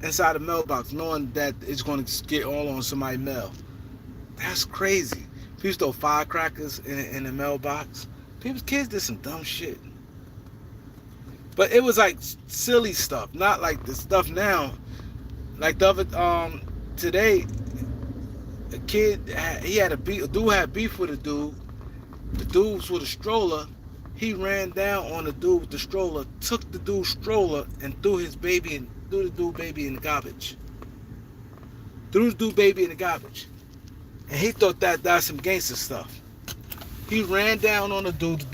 inside the mailbox, knowing that it's going to get all on somebody's mail. That's crazy. People throw firecrackers in the mailbox. Kids did some dumb shit. But it was like silly stuff, not like the stuff now. Like the other today, a kid a dude had beef with a dude. The dude was with a stroller. He ran down on the dude with the stroller, took the dude's stroller, and threw the dude baby in the garbage. Threw the dude baby in the garbage. And he thought that's some gangster stuff. He ran down on the dude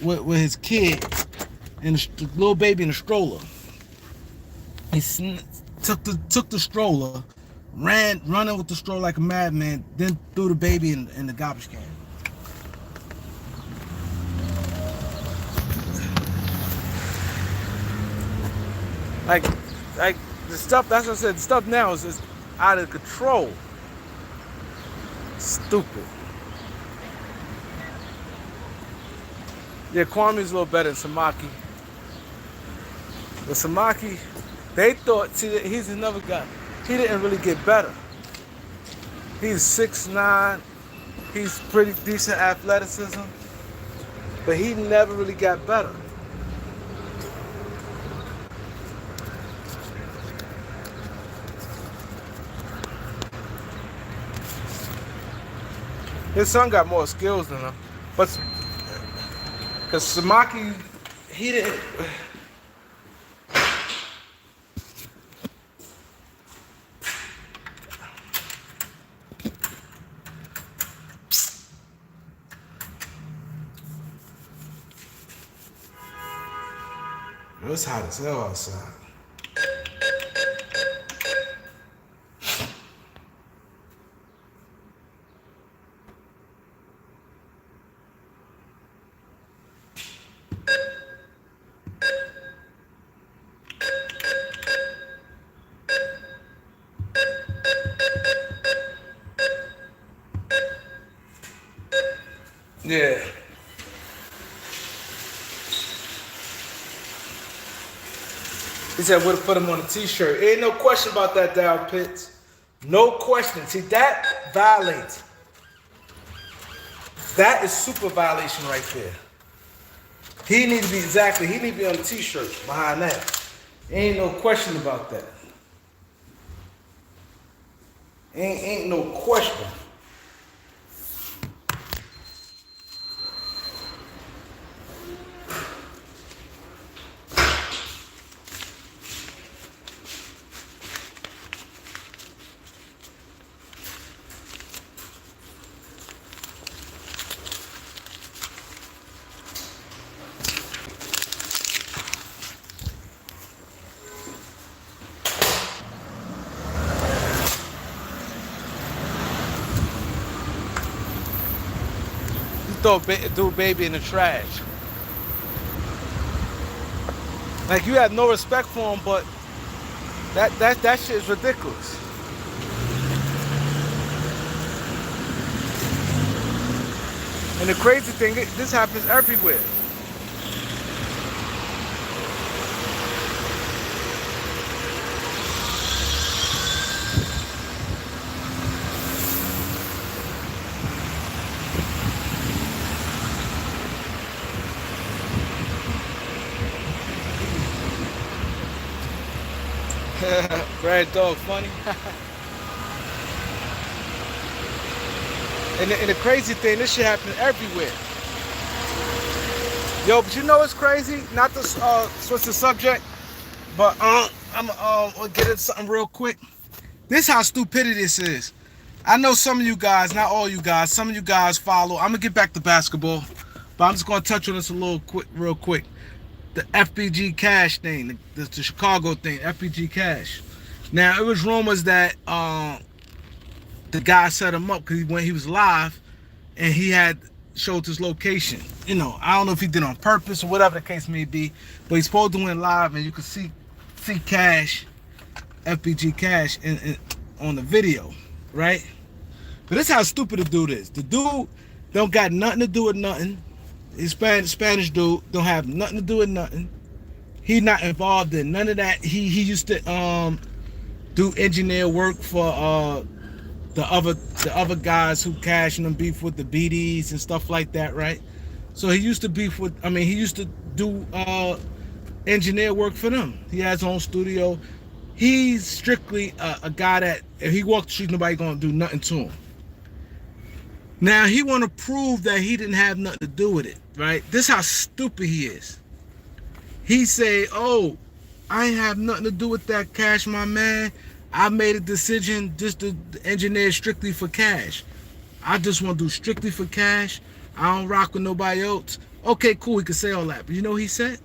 with his kid and the little baby in the stroller. He took the stroller, running with the stroller like a madman, then threw the baby in the garbage can. Like the stuff, that's what I said, the stuff now is just out of control. Stupid. Yeah, Kwame's a little better than Samaki. But Samaki, they thought, see, he's another guy. He didn't really get better. He's 6'9". He's pretty decent athleticism. But he never really got better. His son got more skills than him, but because Samaki, he didn't. It's hot as hell outside. Yeah. He said, would have put him on a t-shirt. Ain't no question about that, Dow Pitts. No question. See, that violates. That is super violation right there. He need to be, exactly, he need to be on a t-shirt behind that. Ain't no question about that. Ain't no question. Throw baby in the trash. Like, you have no respect for him, but that shit is ridiculous. And the crazy thing, this happens everywhere. Brad Dog funny. and the crazy thing, this shit happens everywhere. Yo, but you know what's crazy? Not to switch the subject, but I'm gonna get into something real quick. This how stupidity this is. I know some of you guys, not all you guys, some of you guys follow. I'm gonna get back to basketball, but I'm just gonna touch on this a little quick, real quick. The FBG Cash thing, the Chicago thing, FBG Cash. Now, it was rumors that the guy set him up because when he was live and he had showed his location. You know, I don't know if he did it on purpose or whatever the case may be, but he's supposed to win live and you can see Cash, FBG Cash on the video, right? But this is how stupid the dude is. The dude don't got nothing to do with nothing. He's Spanish dude, don't have nothing to do with nothing. He's not involved in none of that. He used to do engineer work for the other guys who Cash and them beef with the BDs and stuff like that, right? So he used to beef with, he used to do engineer work for them. He has his own studio. He's strictly a guy that if he walked the street, nobody gonna do nothing to him. Now he want to prove that he didn't have nothing to do with it, right? This is how stupid he is. He say, "Oh, I ain't have nothing to do with that, Cash, my man. I made a decision just to engineer strictly for Cash. I just want to do strictly for Cash. I don't rock with nobody else." Okay, cool. He could say all that, but you know what he said?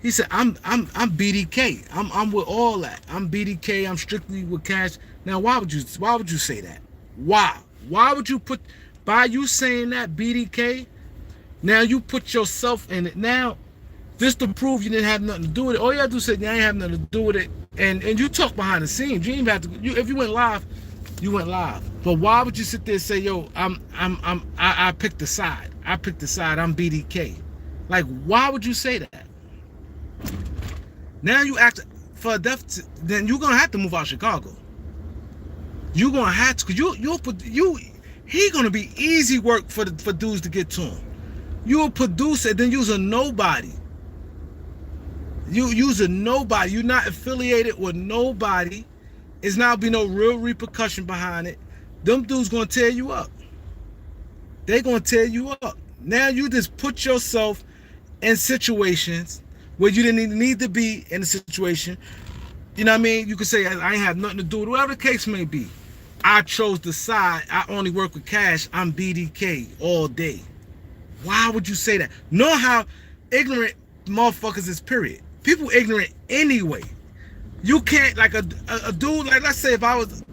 He said, "I'm BDK. I'm with all that. I'm BDK. I'm strictly with Cash." Now, why would you say that? Why? Why would you put? By you saying that, BDK, now you put yourself in it. Now, just to prove you didn't have nothing to do with it, all you have to do is say, "I ain't have nothing to do with it." And you talk behind the scenes. You ain't have to. If you went live, you went live. But why would you sit there and say, "Yo, I picked the side. I picked the side. I'm BDK." Like, why would you say that? Now you act for death. Then you're gonna have to move out of Chicago. You're gonna have to, cause he gonna be easy work for dudes to get to him. You a producer, then you's a nobody. You's a nobody. You're not affiliated with nobody. It's not be no real repercussion behind it. Them dudes gonna tear you up. They're gonna tear you up. Now you just put yourself in situations where you didn't even need to be in a situation. You know what I mean? You could say I ain't have nothing to do with whatever the case may be. I chose the side. I only work with cash. I'm BDK all day. Why would you say that? Know how ignorant motherfuckers is, period. People ignorant anyway. You can't, like a dude, like let's say if I was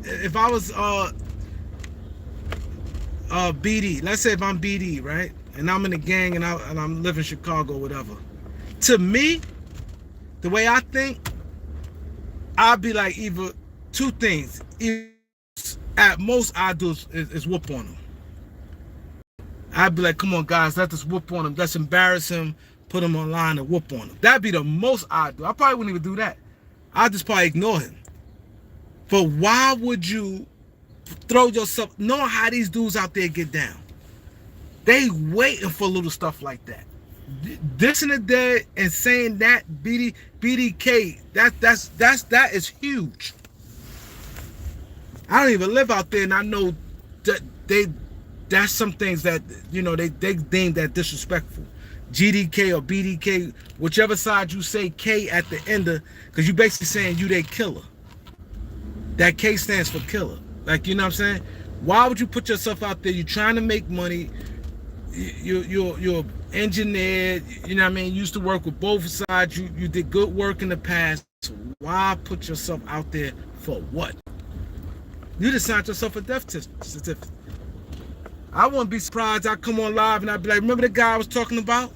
BD, let's say if I'm BD, right? And I'm in a gang and I'm living in Chicago, whatever. To me, the way I think, I'd be like either two things. Either, at most I do is whoop on them. I'd be like, come on guys, let's just whoop on him. Let's embarrass him, put him online and whoop on him. That'd be the most I'd do. I probably wouldn't even do that. I'd just probably ignore him. But why would you throw yourself, knowing how these dudes out there get down? They waiting for little stuff like that. This and the dead and saying that BDK, that is huge. I don't even live out there, and I know that that's some things that, you know, they deem that disrespectful. GDK or BDK, whichever side you say K at the end of, because you basically saying you they killer. That K stands for killer. Like, you know what I'm saying? Why would you put yourself out there? You're trying to make money. You're engineered. You know what I mean? You used to work with both sides. You did good work in the past. So why put yourself out there for what? You just signed yourself a death certificate. I wouldn't be surprised. I come on live and I'd be like, remember the guy I was talking about?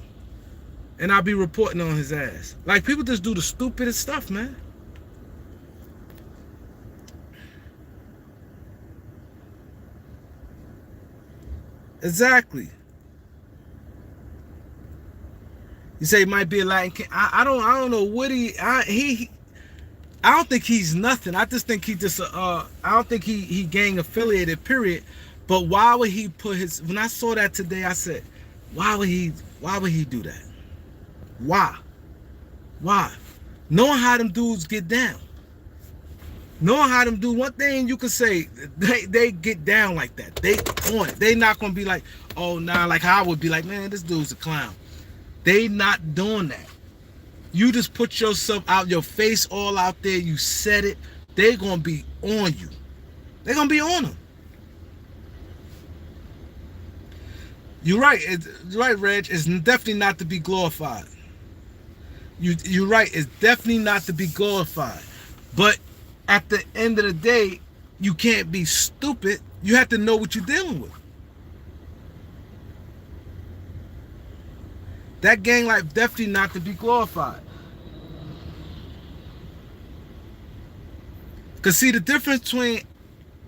And I'll be reporting on his ass. Like, people just do the stupidest stuff, man. Exactly. You say he might be a Latin king. I don't know what I don't think he's nothing. I just think he just I don't think he gang affiliated, period. But why would he put his, when I saw that today, I said, why would he do that? Why? Knowing how them dudes get down. Knowing how them do, one thing you could say, they get down like that. They on it. They not gonna be like, oh nah, like how I would be like, man, this dude's a clown. They not doing that. You just put yourself out, your face all out there, you said it, they gonna be on you. They're gonna be on them. You're right. You're right, Reg. It's definitely not to be glorified. You're right. It's definitely not to be glorified. But at the end of the day, you can't be stupid. You have to know what you're dealing with. That gang life definitely not to be glorified. Because see, the difference between,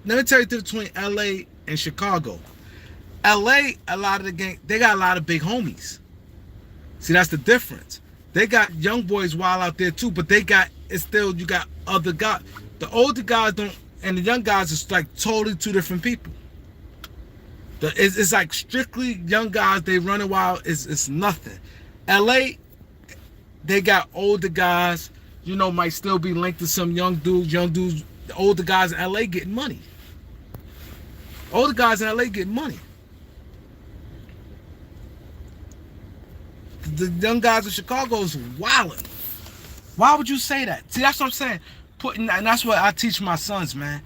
let me tell you the difference between LA and Chicago. LA, a lot of the gang, they got a lot of big homies. See, that's the difference. They got young boys wild out there too, but they got, it's still, you got other guys. The older guys don't, and the young guys is like totally two different people. It's like strictly young guys, they running wild, it's nothing. LA, they got older guys, you know, might still be linked to some young dudes, the older guys in LA getting money. Older guys in LA getting money. The young guys in Chicago is wilding. Why would you say that? See, that's what I'm saying. And that's what I teach my sons, man.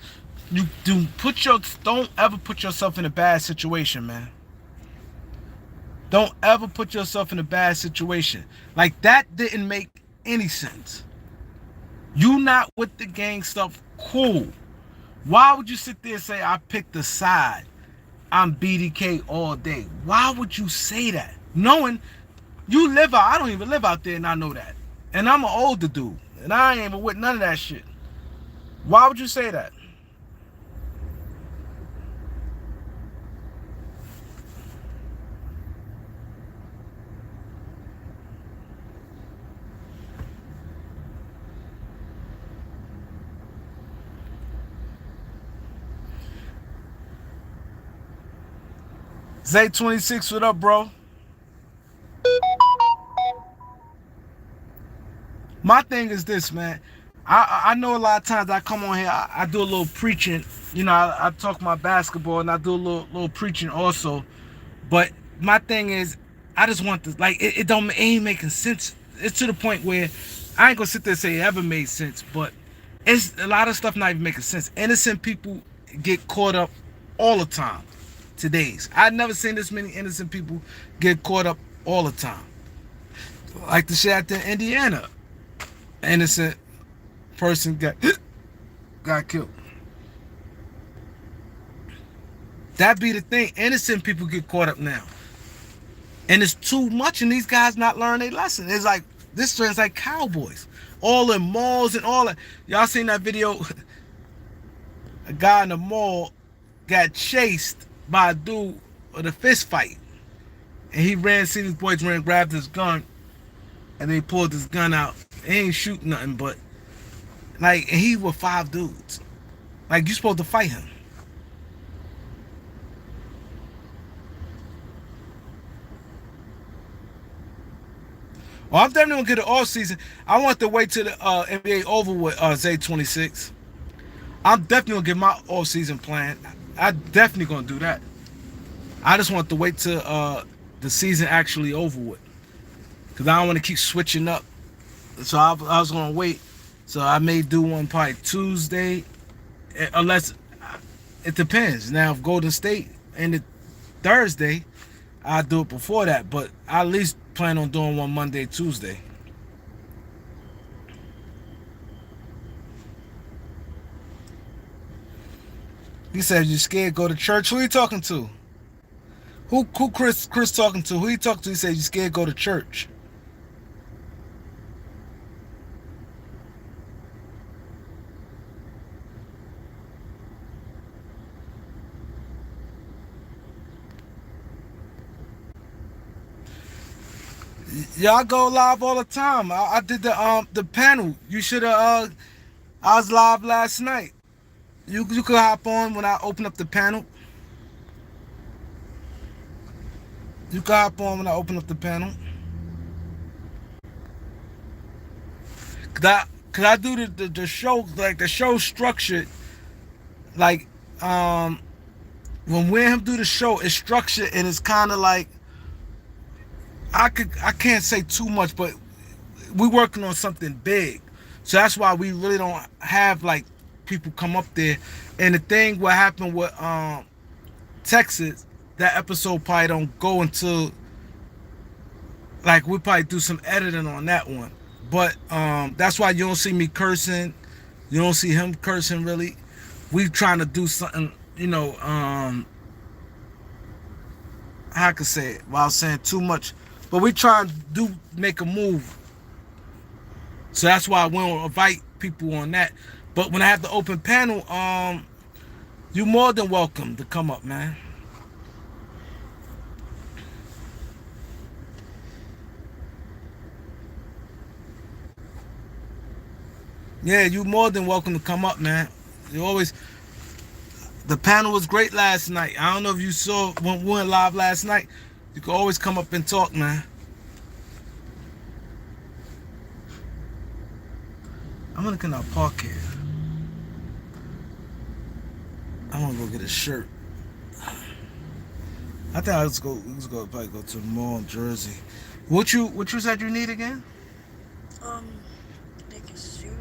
You don't ever put yourself in a bad situation, man. Don't ever put yourself in a bad situation. Like, that didn't make any sense. You not with the gang stuff, cool. Why would you sit there and say, I picked the side, I'm BDK all day? Why would you say that? Knowing you live out, I don't even live out there and I know that. And I'm an older dude. And I ain't even with none of that shit. Why would you say that? Zay26, what up, bro? My thing is this, man. I know a lot of times I come on here, I do a little preaching. You know, I talk my basketball and I do a little preaching also. But my thing is, I just want to like it ain't making sense. It's to the point where I ain't gonna sit there and say it ever made sense, but it's a lot of stuff not even making sense. Innocent people get caught up all the time. Today's I've never seen this many innocent people get caught up all the time. Like the shit out there in Indiana, innocent person got killed. That be the thing. Innocent people get caught up now. And it's too much, and these guys not learning their lesson. It's like, this is like cowboys. All in malls and all that. Y'all seen that video? A guy in the mall got chased by a dude with a fist fight. And he ran, see these boys ran, grabbed his gun, and they pulled his gun out. He ain't shooting nothing, but, like, and he with 5 dudes. Like, you supposed to fight him. Well, I'm definitely gonna get an off season. I want to wait till the N.B.A. over with Zay 26. I'm definitely gonna get my off season plan. I definitely gonna do that. I just want to wait till the season actually over with, cause I don't want to keep switching up. So I was gonna wait. So I may do one probably Tuesday, unless it depends. Now if Golden State ended Thursday, I'll do it before that. But I at least plan on doing one Monday, Tuesday. He said, you scared, go to church. Who you talking to? Who Chris talking to? Who you talking to? He said, you scared, go to church. Y'all go live all the time. I did the panel. You should have I was live last night. You could hop on when I open up the panel. You could hop on when I open up the panel. Cause I do the show, like the show structured, like when we and him do the show, it's structured and it's kind of like, I can't say too much, but we're working on something big. So that's why we really don't have like people come up there. And the thing what happened with Texas, that episode probably don't go until, like, we'll probably do some editing on that one. But that's why you don't see me cursing. You don't see him cursing really. We trying to do something, you know, how I could say it without saying too much. But we try to make a move. So that's why we don't invite people on that. But when I have the open panel, you're more than welcome to come up, man. Yeah, you're more than welcome to come up, man. You always. The panel was great last night. I don't know if you saw when we went live last night. You can always come up and talk, man. I'm gonna get our park here. I wanna go get a shirt. I think let's go probably go to the mall in Jersey. What you said you need again? Like a suit.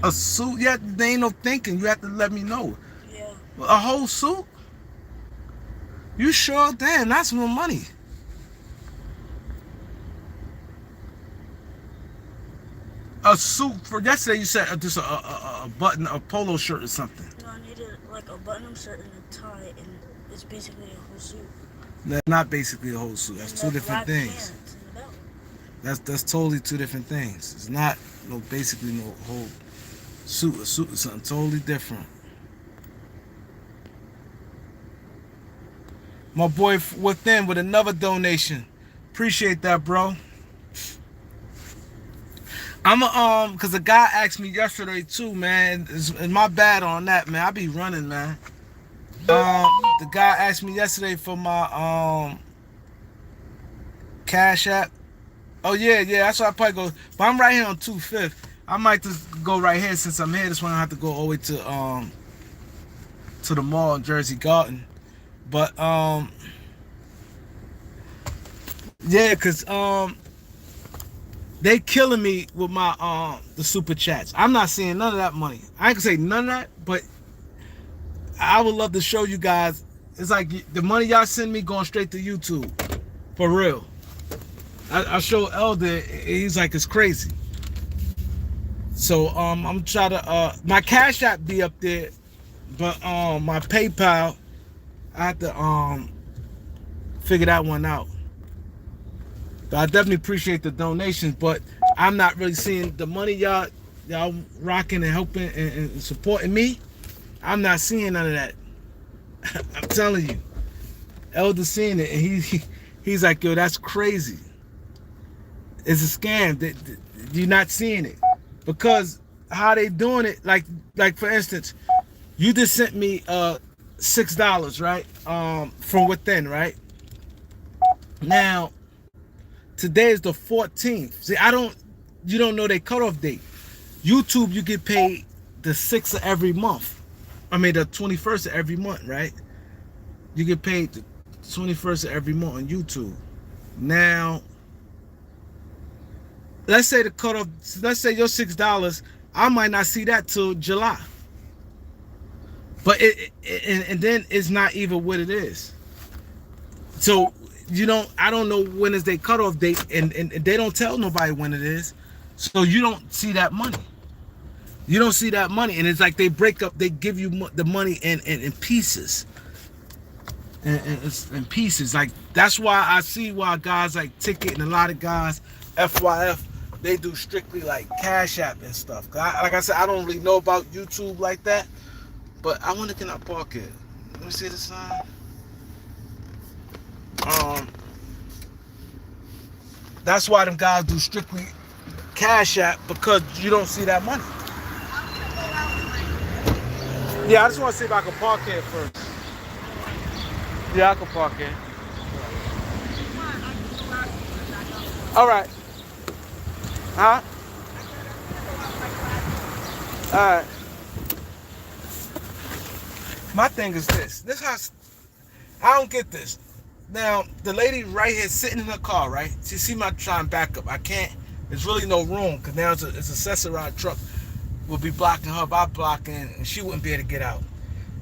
A suit? Yeah, there ain't no thinking. You have to let me know. Yeah. A whole suit? You sure? Damn, that's more money. A suit for yesterday? You said just a button, a polo shirt or something. No, I needed like a button-up shirt and a tie, and it's basically a whole suit. That's not basically a whole suit. That's And two the different black things. pants and the belt. That's totally two different things. It's not basically no whole suit. A suit is something totally different. My boy within with another donation. Appreciate that, bro. Cause a guy asked me yesterday too, man. It's my bad on that, man. I be running, man. The guy asked me yesterday for my Cash App. Oh yeah, that's why I probably go. But I'm right here on 2/5. I might just go right here since I'm here. This one I have to go all the way to the mall in Jersey Garden. But Yeah, cause they killing me with my the super chats. I'm not seeing none of that money. I ain't gonna say none of that, but I would love to show you guys. It's like the money y'all send me going straight to YouTube. For real. I show Elder, he's like, it's crazy. So I'm trying to my Cash App be up there, but my PayPal, I have to figure that one out. But I definitely appreciate the donations, but I'm not really seeing the money y'all rocking and helping and supporting me. I'm not seeing none of that. I'm telling you. Elder seeing it, and he's like, yo, that's crazy. It's a scam. You're not seeing it because how they doing it. Like for instance, you just sent me $6, right? From within, right? Now today is the 14th. See, you don't know their cutoff date. YouTube, you get paid the 6th of every month. I mean the 21st of every month, right? You get paid the 21st of every month on YouTube. Now, let's say the cutoff. Let's say your $6. I might not see that till July. But and then it's not even what it is. So I don't know when is their cutoff date, and they don't tell nobody when it is. So you don't see that money. You don't see that money, and it's like they break up. They give you the money in pieces. In pieces. Like that's why I see why guys like Ticket and a lot of guys FYF, they do strictly like Cash App and stuff. Like I said, I don't really know about YouTube like that, but I wonder, can I park it? Let me see the sign. That's why them guys do strictly Cash App, because you don't see that money. Yeah, I just want to see if I can park here first. Yeah, I can park here. All right. Huh? All right. My thing is this. This has. I don't get this. Now, the lady right here sitting in her car, right? She see my trying back up. I can't. There's really no room because now it's a accessorized truck. Will be blocking her by blocking, and she wouldn't be able to get out.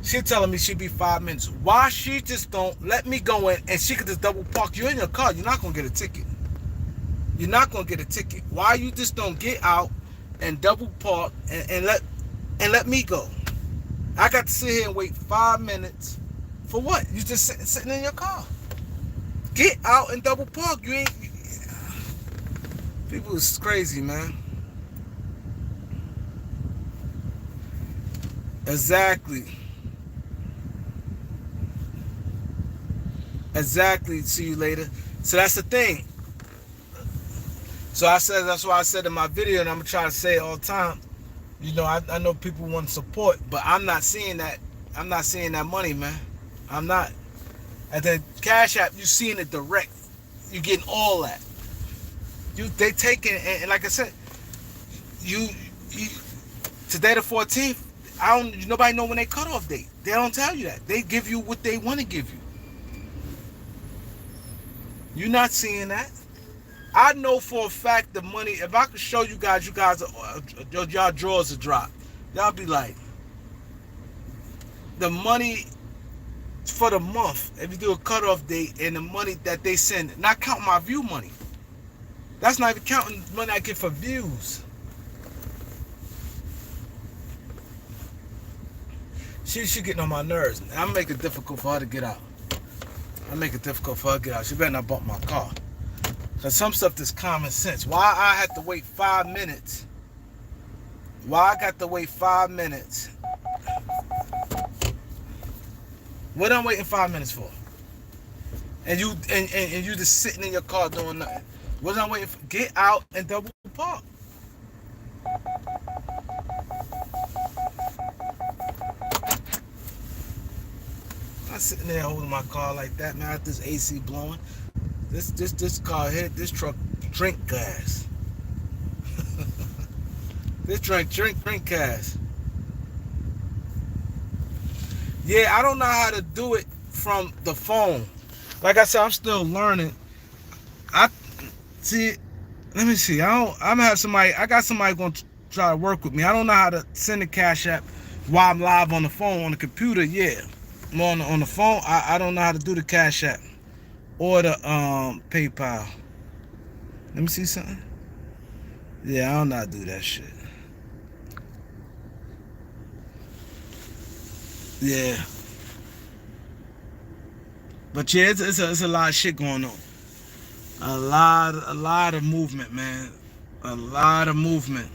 She telling me she'd be 5 minutes. Why she just don't let me go in and she could just double park? You in your car, you're not gonna get a ticket. You're not gonna get a ticket. Why you just don't get out and double park and let me go? I got to sit here and wait 5 minutes for what? You just sitting in your car. Get out and double park. You ain't. People is crazy, man. Exactly. See you later. So that's the thing. So that's why I said in my video, and I'm gonna try to say it all the time. I know people want support, but I'm not seeing that. I'm not seeing that money, man. I'm not. At the Cash App, you seeing it direct. You getting all that. They taking, and like I said, you today the 14th. Nobody know when they cut off date. They don't tell you that. They give you what they want to give you. You're not seeing that. I know for a fact the money. If I could show you guys, y'all drawers are dropped. Y'all be like, the money for the month. If you do a cutoff date and the money that they send, not counting my view money. That's not even counting money I get for views. She getting on my nerves. I make it difficult for her to get out. She better not bump my car. Cause some stuff is common sense. Why I had to wait 5 minutes? Why I got to wait 5 minutes? What I'm waiting 5 minutes for? And you just sitting in your car doing nothing. What I'm waiting for? Get out and double park. I'm not sitting there holding my car like that, man. This AC blowing. This car here, this truck drink gas. This drink gas. Yeah, I don't know how to do it from the phone. Like I said, I'm still learning. I see. Let me see. I'm gonna have somebody. I got somebody gonna try to work with me. I don't know how to send a cash app while I'm live on the phone on the computer. Yeah, I'm on the phone. I don't know how to do the cash app or the PayPal. Let me see something. Yeah, I don't know how to do that shit. Yeah, but yeah, it's a lot of shit going on. A lot of movement, man. A lot of movement.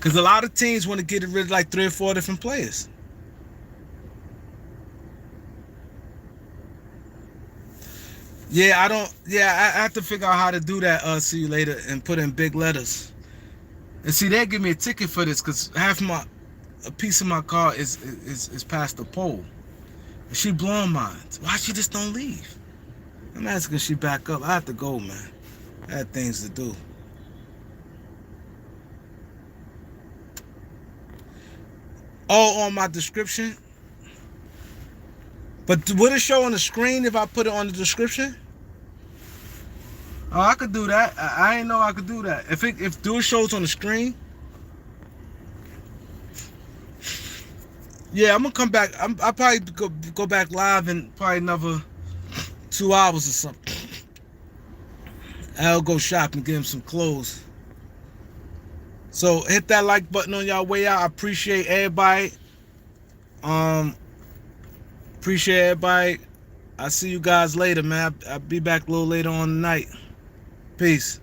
Cause a lot of teams want to get rid of like 3 or 4 different players. Yeah, I don't. Yeah, I have to figure out how to do that. See you later, and put in big letters. And see, they give me a ticket for this because a piece of my car is past the pole. And she blowing mine. Why she just don't leave? I'm asking she back up. I have to go, man. I had things to do. Oh, on my description. But would it show on the screen if I put it on the description? Oh, I could do that. I didn't know I could do that. If do it shows on the screen. Yeah, I'm gonna come back. I'll probably go back live in probably another 2 hours or something. I'll go shop and get him some clothes. So hit that like button on y'all way out. I appreciate everybody. Um, appreciate everybody. I'll see you guys later, man. I'll be back a little later on tonight. Peace.